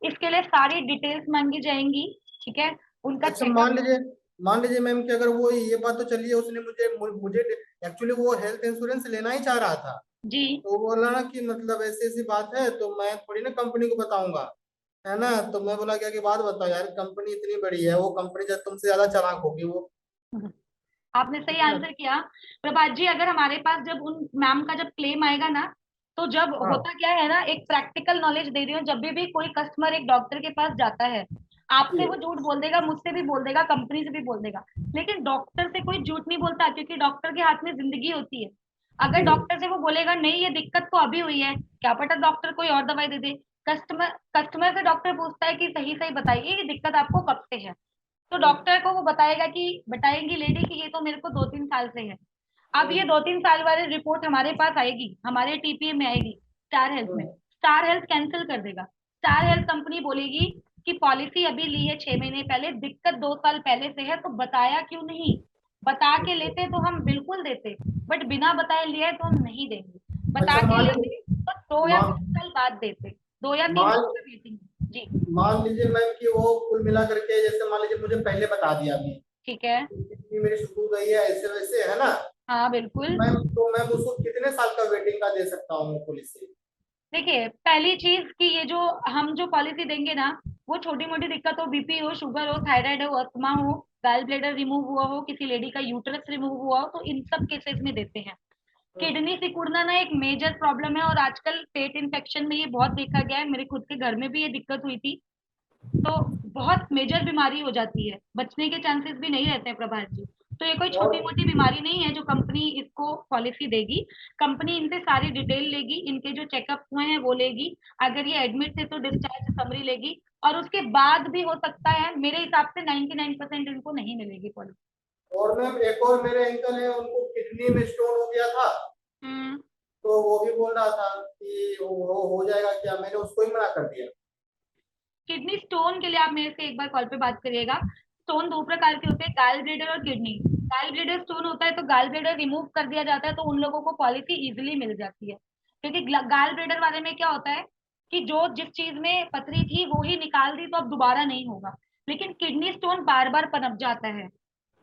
इसके लिए सारी डिटेल्स मांगी जाएंगी। ठीक है, उनका अच्छा चेकअप। मान लीजिए मैम कि अगर वो, ये बात तो चलिए, उसने मुझे मुझे एक्चुअली वो हेल्थ इंश्योरेंस लेना ही चाह रहा था, जी तो वो बोला ना कि मतलब ऐसी ऐसी बात है, तो मैं थोड़ी ना कंपनी को बताऊंगा, है ना। तो मैं बोला क्या कि बात बताओ यार, कंपनी इतनी बड़ी है, वो कंपनी जब तुमसे ज्यादा चालाक होगी वो, आपने सही है ना। आंसर किया। प्रभात जी, अगर हमारे पास जब उन मैम का जब क्लेम आएगा ना, तो जब हाँ होता क्या है ना, एक प्रैक्टिकल नॉलेज दे रही हूँ, जब भी कोई कस्टमर एक डॉक्टर के पास जाता है, आपसे वो जी झूठ बोल देगा, मुझसे भी बोल देगा, कंपनी से भी बोल देगा, लेकिन डॉक्टर से कोई झूठ नहीं बोलता, क्योंकि डॉक्टर के हाथ में जिंदगी होती है। अगर जी डॉक्टर से वो बोलेगा नहीं ये दिक्कत तो अभी हुई है, क्या पता डॉक्टर कोई और दवाई दे दे। कस्टमर कस्टमर से डॉक्टर पूछता है कि सही सही बताइए ये दिक्कत आपको कब से है, तो डॉक्टर को वो बताएगा कि, बताएंगी लेडी कि ये तो मेरे को 2-3 साल से है। अब ये 2-3 साल वाली रिपोर्ट हमारे पास आएगी, हमारे TPA में आएगी, स्टार हेल्थ में। स्टार हेल्थ कैंसिल कर देगा। स्टार हेल्थ कंपनी बोलेगी कि पॉलिसी अभी ली है 6 महीने पहले, दिक्कत 2 साल पहले से है, तो बताया क्यों नहीं? बता के लेते तो हम बिल्कुल देते, बट बिना बताए लिया है तो हम नहीं देंगे। बता अच्छा के मान लेते लीजिए, तो 2 या 3 साल मान बाद देते, 2 या 3 साल मान का वेटिंग। जी मान लीजिए मैम कि वो कुल मिला करके, जैसे मान लीजिए मुझे पहले बता दिया अभी, ठीक है। किडनी मेरी सुधर गई है, ऐसे वैसे, है ना? हाँ बिल्कुल। मैम उसको कितने साल का वेटिंग का दे सकता हूँ पॉलिसी? देखिए पहली चीज कि ये जो हम जो पॉलिसी देंगे ना, वो छोटी मोटी दिक्कत हो, बीपी हो, शुगर हो, थायराइड हो, अस्थमा हो, गाल ब्लेडर रिमूव हुआ हो, किसी लेडी का यूटरस रिमूव हुआ हो, तो इन सब केसेस में देते हैं। किडनी सिकुड़ना ना एक मेजर प्रॉब्लम है, और आजकल पेट इन्फेक्शन में ये बहुत देखा गया है, मेरे खुद के घर में भी ये दिक्कत हुई थी। तो बहुत मेजर बीमारी हो जाती है, बचने के चांसेस भी नहीं रहते हैं प्रभात जी। तो ये कोई छोटी और मोटी बीमारी नहीं है जो कंपनी इसको पॉलिसी देगी। कंपनी इनसे सारी डिटेल लेगी, इनके जो चेकअप हुए हैं वो लेगी, अगर ये एडमिट थे तो डिस्चार्ज समरी लेगी, और उसके बाद भी हो सकता है, मेरे हिसाब से 99% इनको नहीं मिलेगी पॉलिसी। मैम एक और मेरे अंकल है, उनको किडनी में स्टोन हो गया था, हम्म। तो वो भी बोल रहा था कि वो हो जाएगा क्या, मैंने उसको ही मना कर दिया। किडनी स्टोन के लिए आप मेरे से एक बार कॉल पे बात करिएगा। स्टोन दो प्रकार के होते हैं, गाल ब्लेडर और किडनी। गाल ब्लेडर स्टोन होता है तो गाल ब्लेडर रिमूव कर दिया जाता है, तो उन लोगों को पॉलिसी इजीली मिल जाती है। क्योंकि गाल ब्लेडर वाले में क्या होता है कि जो जिस चीज में पथरी थी वो ही निकाल दी तो अब दोबारा नहीं होगा। लेकिन किडनी स्टोन बार बार पनप जाता है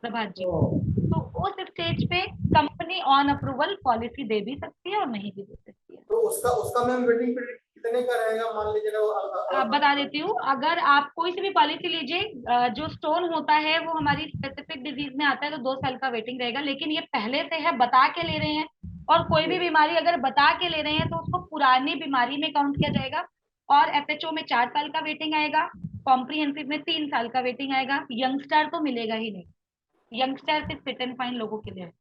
प्रभात जी। तो उस स्टेज पे कंपनी ऑन अप्रूवल पॉलिसी दे भी सकती है और नहीं भी दे सकती है। तो उसका उसका मैम वेटिंग पीरियड कितने का रहेगा, मान लीजिएगा बता देती हूँ, अगर आप कोई सी भी पॉलिसी लीजिए, जो स्टोन होता है वो हमारी स्पेसिफिक डिजीज में आता है तो 2 साल का वेटिंग रहेगा। लेकिन ये पहले से है, बता के ले रहे हैं, और कोई भी बीमारी अगर बता के ले रहे हैं तो उसको पुरानी बीमारी में काउंट किया जाएगा। और एफएचओ में 4 साल का वेटिंग आएगा, कॉम्प्रिहेंसिव में 3 साल का वेटिंग आएगा। यंगस्टर तो मिलेगा ही नहीं, यंगस्टर सिर्फ फिट एंड फाइन लोगों के लिए है।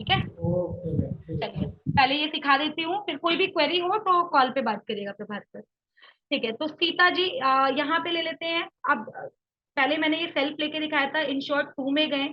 ठीक है, ओके मैम, ठीक चलिए है। पहले ये सिखा देती हूँ, फिर कोई भी क्वेरी हो तो कॉल पे बात करिएगा प्रभात सर। ठीक है, तो सीता जी यहाँ पे ले लेते हैं। अब पहले मैंने ये सेल्फ लेके दिखाया था, इन शॉर्ट 2 में गए।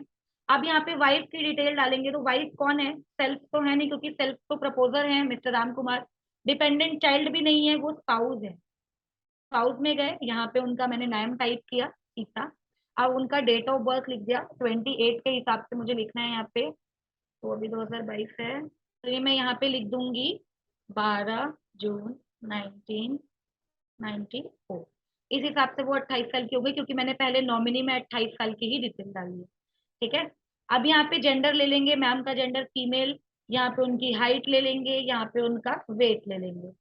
अब यहाँ पे वाइफ की डिटेल डालेंगे, तो वाइफ कौन है, सेल्फ तो है नहीं क्योंकि सेल्फ तो प्रपोजर है mister Ram Kumar. Dependent child भी नहीं है, वो स्पाउस है। स्पाउस में गए, यहाँ पे उनका मैंने नाम टाइप किया सीता। अब उनका डेट ऑफ बर्थ लिख दिया, 28 के हिसाब से मुझे लिखना है यहाँ पे, तो अभी 2022 है, तो ये मैं यहाँ पे लिख दूंगी 12 जून 1994। इस हिसाब से वो 28 साल की हो गई, क्योंकि मैंने पहले नॉमिनी में 28 साल की ही डिटेल डाली है। ठीक है, अब यहाँ पे जेंडर ले लेंगे, मैम का जेंडर फीमेल। यहाँ पे उनकी हाइट ले लेंगे, यहाँ पे उनका वेट ले लेंगे।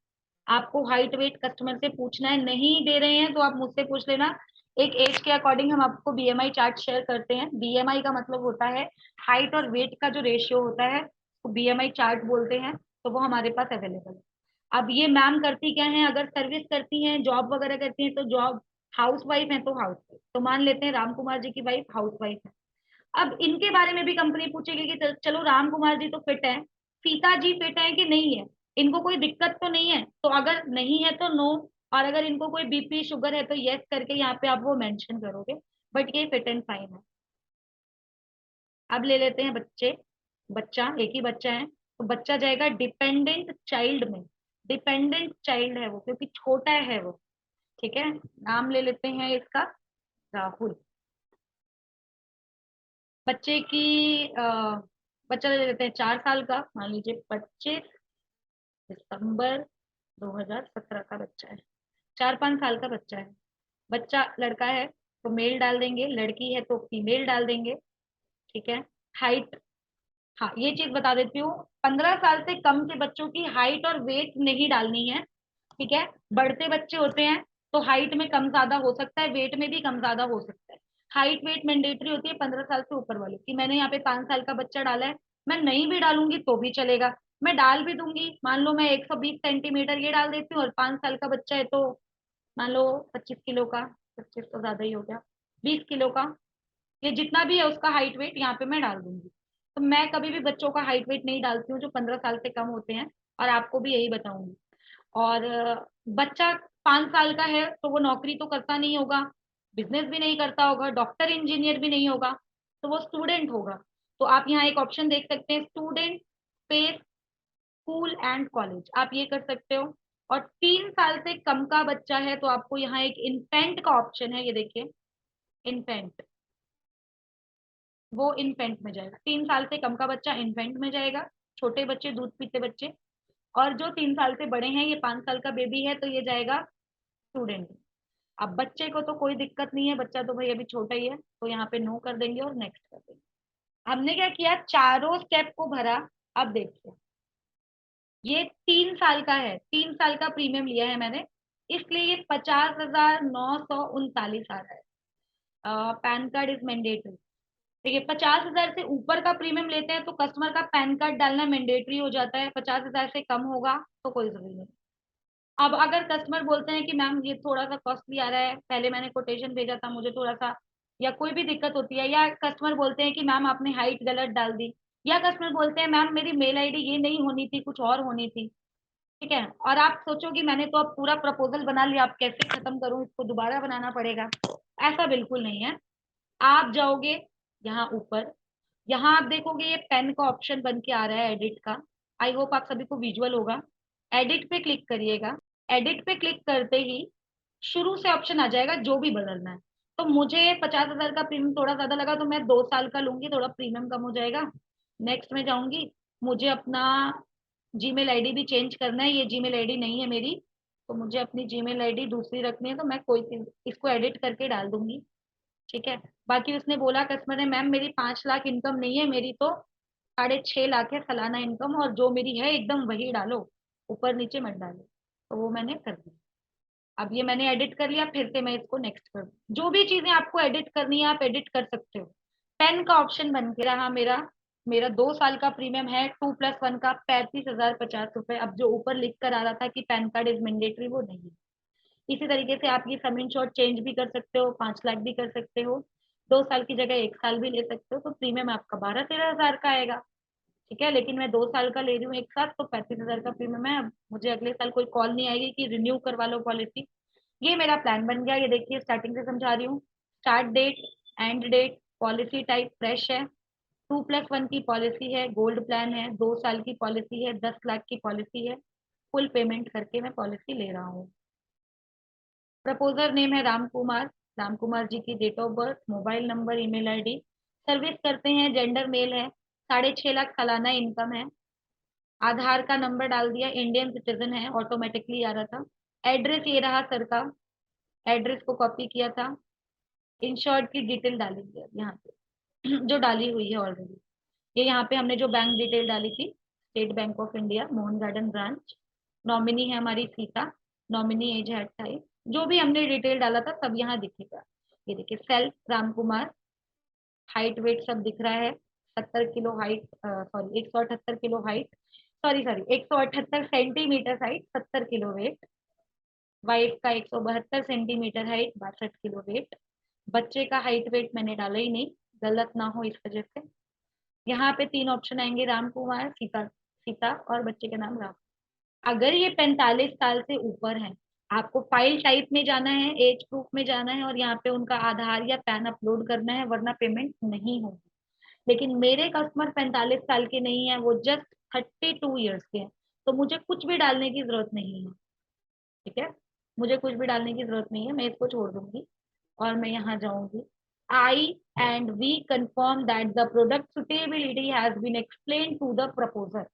आपको हाइट वेट कस्टमर से पूछना है, नहीं दे रहे हैं तो आप मुझसे पूछ लेना। एक एज के अकॉर्डिंग हम आपको बीएमआई चार्ट शेयर करते हैं। बीएमआई का मतलब होता है हाइट और वेट का जो रेशियो होता है, तो बीएमआई चार्ट बोलते हैं, तो वो हमारे पास अवेलेबल है। अब ये मैम करती क्या है, अगर सर्विस करती हैं, जॉब वगैरह करती हैं तो जॉब, हाउस वाइफ है तो हाउस वाइफ, तो मान लेते हैं राम कुमार जी की वाइफ हाउस वाइफ है। अब इनके बारे में भी कंपनी पूछेगी कि चलो राम कुमार जी तो फिट है, सीता जी फिट है कि नहीं है, इनको कोई दिक्कत तो नहीं है, तो अगर नहीं है तो नो, और अगर इनको कोई बीपी शुगर है तो यस करके यहाँ पे आप वो मेंशन करोगे, बट ये फिट एंड फाइन है। अब ले लेते हैं बच्चे, बच्चा एक ही बच्चा है, तो बच्चा जाएगा डिपेंडेंट चाइल्ड में। डिपेंडेंट चाइल्ड है वो क्योंकि छोटा है वो। ठीक है, नाम ले लेते हैं इसका राहुल। बच्चे की बच्चा ले लेते हैं 4 साल का, मान लीजिए 25 दिसंबर 2017 का बच्चा है। 4-5 साल का बच्चा है। बच्चा लड़का है तो मेल डाल देंगे, लड़की है तो फीमेल डाल देंगे। ठीक है, हाइट, हाँ ये चीज बता देती हूँ, 15 साल से कम के बच्चों की हाइट और वेट नहीं डालनी है। ठीक है, बढ़ते बच्चे होते हैं तो हाइट में कम ज्यादा हो सकता है, वेट में भी कम ज्यादा हो सकता है। हाइट वेट मैंडेटरी होती है 15 साल से ऊपर वाले की। मैंने यहाँ पे 5 साल का बच्चा डाला है, मैं नहीं भी डालूंगी तो भी चलेगा, मैं डाल भी दूंगी। मान लो मैं 120 सेंटीमीटर ये डाल देती हूँ, और 5 साल का बच्चा है तो मान लो 25 किलो का, 25 तो ज्यादा ही हो गया, 20 किलो का, ये जितना भी है उसका हाइट वेट यहाँ पे मैं डाल दूंगी। तो मैं कभी भी बच्चों का हाइट वेट नहीं डालती हूँ जो 15 साल से कम होते हैं, और आपको भी यही बताऊंगी। और बच्चा 5 साल का है तो वो नौकरी तो करता नहीं होगा, बिजनेस भी नहीं करता होगा, डॉक्टर इंजीनियर भी नहीं होगा, तो वो स्टूडेंट होगा। तो आप यहाँ एक ऑप्शन देख सकते हैं, student space school and college, आप ये कर सकते हो। और 3 साल से कम का बच्चा है तो आपको यहाँ एक इन्फेंट का ऑप्शन है, ये देखिए इन्फेंट, वो इन्फेंट में जाएगा। 3 साल से कम का बच्चा इन्फेंट में जाएगा, छोटे बच्चे दूध पीते बच्चे। और जो 3 साल से बड़े हैं, ये 5 साल का बेबी है तो ये जाएगा स्टूडेंट। अब बच्चे को तो कोई दिक्कत नहीं है, बच्चा तो भाई अभी छोटा ही है, तो यहाँ पे नो कर देंगे और नेक्स्ट कर देंगे। हमने क्या किया, चारों स्टेप को भरा। अब देखिए, ये 3 साल का है, 3 साल का प्रीमियम लिया है मैंने, इसलिए ये 50,939 आ रहा है। Pan card is mandatory. देखिए, 50,000 से ऊपर का प्रीमियम लेते हैं तो कस्टमर का पैन कार्ड डालना मैंडेटरी हो जाता है, 50,000 से कम होगा तो कोई जरूरी नहीं। अब अगर कस्टमर बोलते हैं कि मैम ये थोड़ा सा कॉस्टली आ रहा है, पहले मैंने कोटेशन भेजा था, मुझे थोड़ा सा, या कोई भी दिक्कत होती है, या कस्टमर बोलते हैं कि मैम आपने हाइट गलत डाल दी, या कस्टमर बोलते हैं मैम मेरी मेल आईडी ये नहीं होनी थी, कुछ और होनी थी, ठीक है, और आप सोचो कि मैंने तो अब पूरा प्रपोजल बना लिया, आप कैसे खत्म करूं, इसको दोबारा बनाना पड़ेगा, ऐसा बिल्कुल नहीं है। आप जाओगे यहाँ ऊपर, यहाँ आप देखोगे ये पेन का ऑप्शन बन के आ रहा है, एडिट का। आई होप आप सभी को विजुअल होगा। एडिट पे क्लिक करिएगा। एडिट पे क्लिक करते ही शुरू से ऑप्शन आ जाएगा जो भी बदलना है। तो मुझे 50,000 का प्रीमियम थोड़ा ज्यादा लगा तो मैं 2 साल का लूंगी, थोड़ा प्रीमियम कम हो जाएगा। नेक्स्ट में जाऊंगी, मुझे अपना जीमेल आईडी भी चेंज करना है, ये जीमेल आईडी नहीं है मेरी, तो मुझे अपनी जीमेल आईडी दूसरी रखनी है, तो मैं कोई इसको एडिट करके डाल दूंगी, ठीक है। बाकी उसने बोला कस्टमर ने, मैम मेरी 5 लाख इनकम नहीं है, मेरी तो 6.5 लाख है सालाना इनकम, और जो मेरी है एकदम वही डालो, ऊपर नीचे मत डालो। तो वो मैंने कर दिया। अब ये मैंने एडिट कर लिया, फिर से मैं इसको नेक्स्ट कर दूँ। जो भी चीजें आपको एडिट करनी है आप एडिट कर सकते हो। पेन का ऑप्शन बन के रहा मेरा। मेरा 2 साल का प्रीमियम है 2+1 का 35,050 रुपए। अब जो ऊपर लिख कर आ रहा था कि पैन कार्ड इज मैंडेटरी, वो नहीं है। इसी तरीके से आप ये सम इंश्योर्ड चेंज भी कर सकते हो, 5 लाख भी कर सकते हो, 2 साल की जगह 1 साल भी ले सकते हो, तो प्रीमियम आपका 12-13 हजार का आएगा, ठीक है। लेकिन मैं 2 साल का ले रही हूँ एक साथ, तो 35,000 का प्रीमियम है। अब मुझे अगले साल कोई कॉल नहीं आएगी कि रिन्यू करवा लो पॉलिसी। ये मेरा प्लान बन गया। ये देखिए, स्टार्टिंग से समझा रही हूँ। Start date, end date, policy type fresh है, 2+1 की पॉलिसी है, गोल्ड प्लान है, 2 साल की पॉलिसी है, 10 लाख की पॉलिसी है, फुल पेमेंट करके मैं पॉलिसी ले रहा हूँ। प्रपोजर नेम है राम कुमार। राम कुमार जी की date of birth, mobile number, email ID. Service करते हैं, जेंडर मेल है, 6.5 लाख सालाना इनकम है। आधार का नंबर डाल दिया, इंडियन सिटीजन है, ऑटोमेटिकली आ रहा था। एड्रेस ये रहा सर का, एड्रेस को कॉपी किया था। इंश्योर्ड की डिटेल डाली है यहाँ पे जो डाली हुई है ऑलरेडी। ये यहाँ पे हमने जो बैंक डिटेल डाली थी, state bank of India, Mohan garden branch. Nominee है हमारी सीता, नॉमिनी एज है 28। जो भी हमने डिटेल डाला था सब यहाँ दिखेगा। ये देखिए, self Ram Kumar, height weight सब दिख रहा है। 70 kilo height, sorry 178 kilo height, sorry sorry 178 centimetre height, 70 kilo weight. Wife का 172 सेंटीमीटर हाइट, 62 किलो वेट। बच्चे का हाइट वेट मैंने डाला ही नहीं, गलत ना हो इस वजह से। यहाँ पे 3 ऑप्शन आएंगे, राम कुमार, सीता, सीता और बच्चे का नाम राम। अगर ये 45 साल से ऊपर है, आपको फाइल टाइप में जाना है, एज प्रूफ में जाना है, और यहाँ पे उनका आधार या पैन अपलोड करना है, वरना पेमेंट नहीं होगी। लेकिन मेरे कस्टमर 45 साल के नहीं है, वो जस्ट 32 ईयर्स के हैं, तो मुझे कुछ भी डालने की जरूरत नहीं है, ठीक है। मुझे कुछ भी डालने की जरूरत नहीं है, मैं इसको छोड़ दूंगी और मैं यहाँ जाऊंगी। I and we confirm that the product suitability has been explain to the proposer.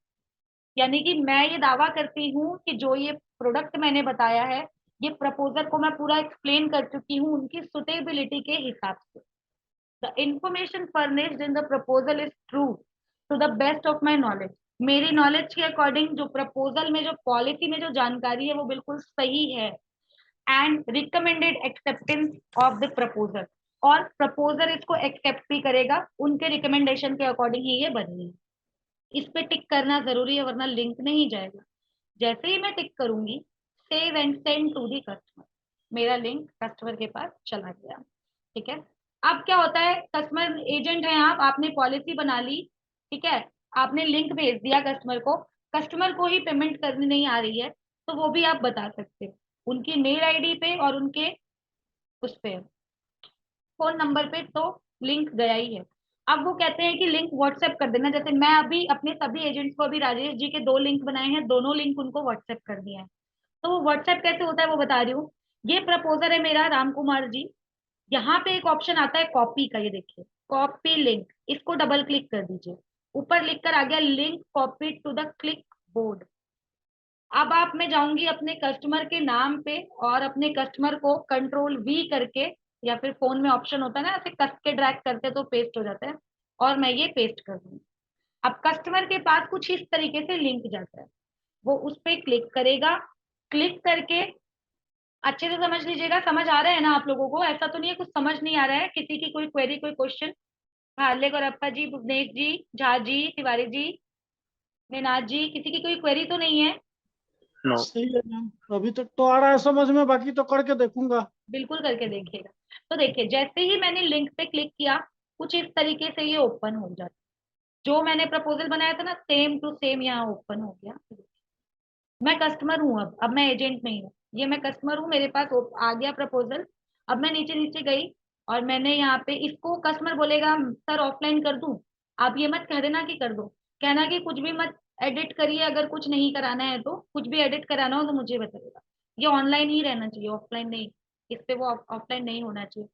यानी कि मैं ये दावा करती हूँ कि जो ये प्रोडक्ट मैंने बताया है, ये प्रपोजर को मैं पूरा एक्सप्लेन कर चुकी हूँ उनकी सुटेबिलिटी के हिसाब से। The information furnished in the proposal is true to the best of my knowledge. मेरी नॉलेज के अकॉर्डिंग जो प्रपोजल में, जो पॉलिसी में जो जानकारी है, वो बिल्कुल सही है। And recommended acceptance of the proposal, और प्रपोजर इसको एक्सेप्ट भी करेगा, उनके रिकमेंडेशन के अकॉर्डिंग ही ये बनी है। इस पे टिक करना जरूरी है, वरना लिंक नहीं जाएगा। जैसे ही मैं टिक करूंगी, save and send to the customer, मेरा लिंक कस्टमर के पास चला गया, ठीक है। अब क्या होता है, कस्टमर एजेंट है आप, आपने पॉलिसी बना ली, ठीक है, आपने लिंक भेज दिया कस्टमर को, कस्टमर को ही पेमेंट करनी नहीं आ रही है, तो वो भी आप बता सकते हो उनकी मेल आईडी पे और उनके उस पे फोन नंबर पे, तो लिंक गया ही है। अब वो कहते हैं कि लिंक व्हाट्सएप कर देना, जैसे मैं अभी अपने सभी एजेंट्स को, अभी राजेश जी के 2 लिंक बनाए हैं, दोनों लिंक उनको व्हाट्सएप कर दिया है। तो वो व्हाट्सएप कैसे होता है वो बता रही हूँ। ये प्रपोजर है मेरा राम कुमार जी, यहाँ पे एक ऑप्शन आता है कॉपी का, ये देखिए, कॉपी लिंक, इसको डबल क्लिक कर दीजिए। ऊपर लिख कर आ गया link copy to the clipboard. अब आप, मैं जाऊंगी अपने कस्टमर के नाम पे और अपने कस्टमर को कंट्रोल V करके, या फिर फोन में ऑप्शन होता है ना, ऐसे कस के ड्रैग करते तो पेस्ट हो जाता है, और मैं ये पेस्ट कर दूंगी। अब कस्टमर के पास कुछ इस तरीके से लिंक जाता है, वो उस पर क्लिक करेगा। क्लिक करके अच्छे से समझ लीजिएगा, समझ आ रहा है ना आप लोगों को? ऐसा तो नहीं है कुछ समझ नहीं आ रहा है, किसी की कोई क्वेरी, कोई क्वेश्चन? हार्ले गोरप्पा जी, भुवनेश जी, झा जी, तिवारी जी, मीनाज जी, किसी की कोई क्वेरी तो नहीं है? नो। सही है मैम, अभी तक तो आ रहा है समझ में, बाकी तो करके देखूंगा। बिल्कुल करके देखिएगा। तो देखिए, जैसे ही मैंने लिंक पे क्लिक किया, कुछ इस तरीके से ये ओपन हो जाता है। जो मैंने प्रपोजल बनाया था ना, सेम टू सेम यहाँ ओपन हो गया। मैं कस्टमर हूँ, अब मैं एजेंट नहीं हूँ, ये मैं कस्टमर हूँ, मेरे पास आ गया प्रपोजल। अब मैं नीचे नीचे गई और मैंने यहाँ पे, इसको कस्टमर बोलेगा सर ऑफलाइन कर दूं, आप ये मत कह देना कि कर दो, कहना कि कुछ भी मत एडिट करिए, अगर कुछ नहीं कराना है तो, कुछ भी एडिट कराना हो तो मुझे बताइएगा। ये ऑनलाइन ही रहना चाहिए, ऑफलाइन नहीं, इस पे वो ऑफलाइन नहीं होना चाहिए।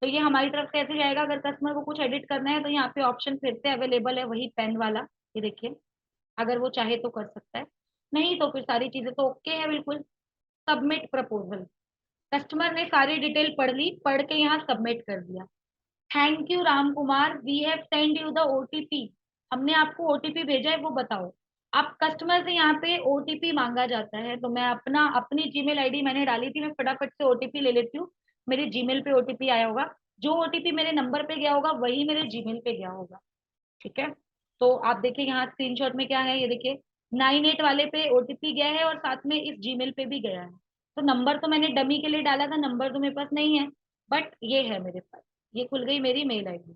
तो ये हमारी तरफ से ऐसे जाएगा, अगर कस्टमर को कुछ एडिट करना है तो यहाँ पे ऑप्शन फिर से अवेलेबल है, वही पेन वाला, ये देखिए, अगर वो चाहे तो कर सकता है, नहीं तो फिर सारी चीजें तो ओके है बिल्कुल। सबमिट प्रपोजल, कस्टमर ने सारी डिटेल पढ़ ली, पढ़ के यहाँ सबमिट कर दिया। Thank you Ram Kumar, we have send you the OTP, हमने आपको ओटीपी भेजा है, वो बताओ। आप कस्टमर से यहाँ पे ओटीपी मांगा जाता है, तो मैं अपनी जीमेल आईडी मैंने डाली थी, मैं फटाफट से ओटीपी ले लेती हूँ। मेरे जीमेल पे ओटीपी आया होगा, जो ओटीपी मेरे नंबर पे गया होगा वही मेरे जीमेल पे गया होगा, ठीक है? तो आप देखिए यहाँ स्क्रीनशॉट में क्या है, ये देखिए 98 वाले पे ओटीपी गया है और साथ में इस जीमेल पे भी गया है। तो नंबर तो मैंने डमी के लिए डाला था, नंबर तो मेरे पास नहीं है, बट ये है मेरे पास, ये खुल गई मेरी मेल आईडी।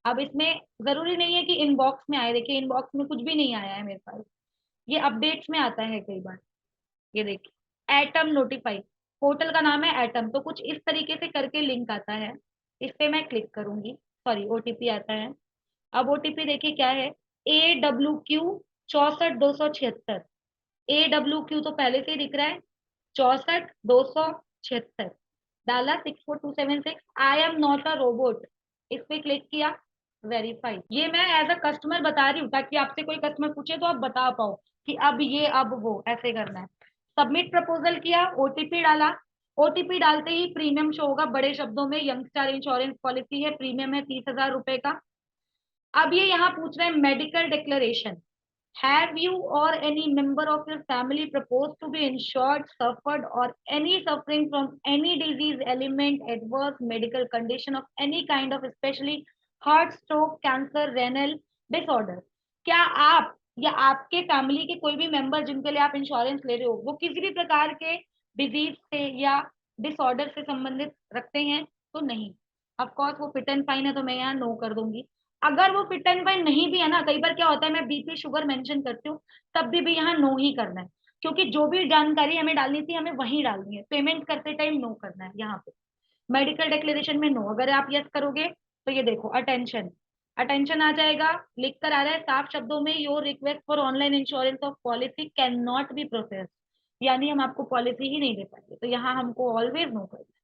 अब इसमें जरूरी नहीं है कि इनबॉक्स में आए, देखिए इनबॉक्स में कुछ भी नहीं आया है मेरे पास, ये अपडेट्स में आता है कई बार। ये देखिए एटम नोटिफाई, पोर्टल का नाम है एटम, तो कुछ इस तरीके से करके लिंक आता है, इस पे मैं क्लिक करूंगी, सॉरी ओटीपी आता है। अब ओटीपी देखिए क्या है, AWQ 64 276, AWQ तो पहले से ही दिख रहा है, 64 276 डाला, 64276, I am not a robot, इस पे क्लिक किया, वेरीफाई। ये मैं एज अ कस्टमर बता रही हूँ ताकि आपसे कोई कस्टमर पूछे तो आप बता पाओ कि अब ये, अब वो ऐसे करना है। सबमिट प्रपोजल किया, ओटीपी डाला, ओटीपी डालते ही प्रीमियम शो होगा बड़े शब्दों में, यंग स्टार इंश्योरेंस पॉलिसी है, प्रीमियम है 30,000 रुपए का। अब ये यहाँ पूछ रहे हैं medical declaration, have you or any member of your family propose to be insured suffered or any suffering from any disease ailment adverse medical condition of any kind of specially heart stroke cancer renal disorder. क्या आप या आपके family के कोई भी member जिनके लिए आप इंश्योरेंस ले रहे हो वो किसी भी प्रकार के डिजीज से या डिसऑर्डर से संबंधित रखते हैं? तो नहीं, ऑफ कोर्स वो फिट एंड फाइन है, तो मैं यहाँ नो कर दूंगी। अगर वो फिट एंड फाइन नहीं भी है ना, कई बार क्या होता है मैं बीपी शुगर मेंशन करती हूँ, तब भी यहाँ नो ही करना है, क्योंकि जो भी जानकारी हमें डालनी थी हमें वही डालनी है, पेमेंट करते टाइम नो करना है यहाँ पे। मेडिकल डिक्लेरेशन में नो, अगर आप यस करोगे तो ये देखो अटेंशन, अटेंशन आ जाएगा, लिख कर आ रहा है साफ शब्दों में, your request for online insurance of policy can not be process, यानी हम आपको पॉलिसी ही नहीं दे पाएंगे, तो यहाँ हमको ऑलवेज नो करना है।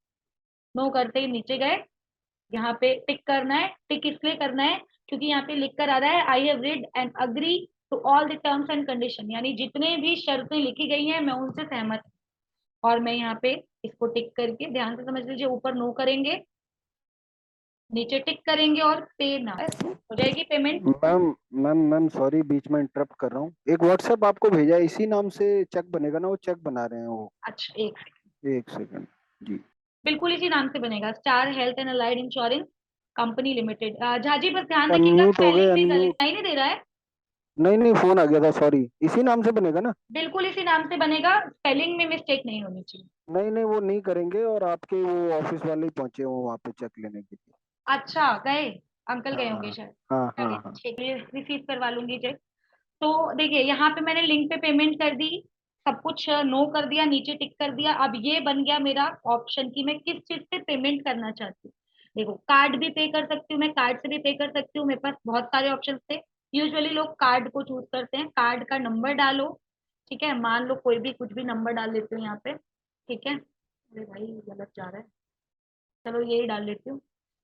नो करते ही नीचे गए, यहाँ पे टिक करना है, टिक इसलिए करना है क्योंकि यहाँ पे लिख कर आ रहा है I have read and agree to all the terms and condition, यानी जितने भी शर्तें लिखी गई हैं मैं उनसे सहमत हूँ। और मैं यहाँ पे इसको टिक करके, ध्यान से समझ लीजिए, ऊपर नो करेंगे, नीचे टिक करेंगे और पे ना, हो जाएगी payment. Ma'am ma'am ma'am sorry, बीच में इंटरप्ट कर रहा हूँ। एक व्हाट्सएप आपको भेजा है, इसी नाम से चेक बनेगा ना? वो चेक बना रहे हैं वो। अच्छा एक एक सेकंड जी। बिल्कुल इसी नाम से बनेगा, star health and allied insurance company limited. Jhaji बस ध्यान रखिएगा अनम्यूट हो गए, स्पेलिंग में अनम्यूट। गलत नहीं दे रहा है, नहीं नहीं, फोन आ गया था, सॉरी। इसी नाम से बनेगा ना? बिल्कुल इसी नाम से बनेगा, स्पेलिंग में मिस्टेक नहीं होनी चाहिए। नहीं नहीं, वो नहीं करेंगे, और आपके वो ऑफिस वाले ही पहुंचे हो वहाँ पे चेक लेने के लिए। अच्छा गए, अंकल गए होंगे हाँ शायद, हाँ हाँ चलिए हाँ। ठीक है, रिसीव करवा लूंगी चेक। तो देखिए यहाँ पे मैंने लिंक पे पेमेंट कर दी, सब कुछ नो कर दिया, नीचे टिक कर दिया। अब ये बन गया मेरा ऑप्शन कि मैं किस चीज से पेमेंट करना चाहती हूँ। देखो कार्ड भी पे कर सकती हूँ, मैं कार्ड से भी पे कर सकती हूँ, मेरे पास बहुत सारे ऑप्शन थे। यूजुअली लोग कार्ड को चूज करते हैं, कार्ड का नंबर डालो, ठीक है, मान लो कोई भी कुछ भी नंबर डाल लेते हैं यहाँ पे, ठीक है, अरे भाई गलत जा रहा है, चलो यही डाल लेती हूँ,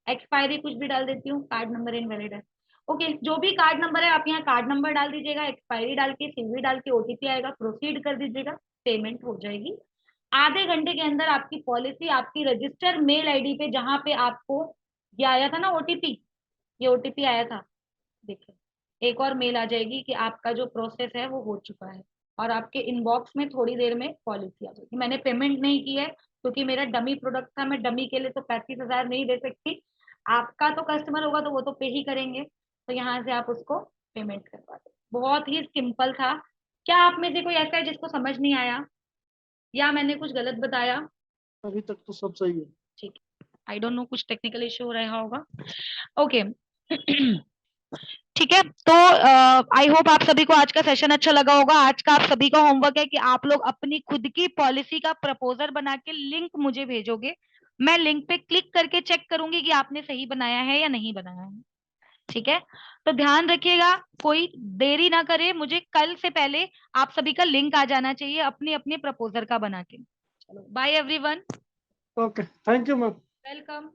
एक्सपायरी कुछ भी डाल देती हूँ, कार्ड नंबर इनवैलिड है, ओके, जो भी कार्ड नंबर है आप यहाँ कार्ड नंबर डाल दीजिएगा, एक्सपायरी डाल के सीवी डाल के ओटीपी आएगा, प्रोसीड कर दीजिएगा, पेमेंट हो जाएगी। आधे घंटे के अंदर आपकी पॉलिसी आपकी रजिस्टर मेल आईडी पे, जहां पे आपको ये आया था ना ओटीपी, ये ओटीपी आया था, देखिए एक और मेल आ जाएगी कि आपका जो प्रोसेस है वो हो चुका है, और आपके इनबॉक्स में थोड़ी देर में पॉलिसी आ जाएगी। मैंने पेमेंट नहीं की है क्योंकि मेरा डमी प्रोडक्ट था, मैं डमी के लिए तो 35,000 नहीं दे सकती। आपका तो कस्टमर होगा तो वो तो पे ही करेंगे, तो यहाँ से आप उसको पेमेंट करवा दो। बहुत ही सिंपल था। क्या आप में से कोई ऐसा है जिसको समझ नहीं आया या मैंने कुछ गलत बताया? अभी तक तो सब सही है। ठीक है, आई डोंट नो, कुछ टेक्निकल इश्यू हो रहा होगा। ओके ठीक है, तो आई होप आप सभी को आज का सेशन अच्छा लगा होगा। आज का आप सभी का होमवर्क है कि आप लोग अपनी खुद की पॉलिसी का प्रपोजल बना के लिंक मुझे भेजोगे। मैं लिंक पे क्लिक करके चेक करूंगी कि आपने सही बनाया है या नहीं बनाया है। ठीक है, तो ध्यान रखिएगा, कोई देरी ना करे, मुझे कल से पहले आप सभी का लिंक आ जाना चाहिए अपने अपने प्रपोजल का बना के। चलो bye everyone, okay, thank you ma'am. Welcome.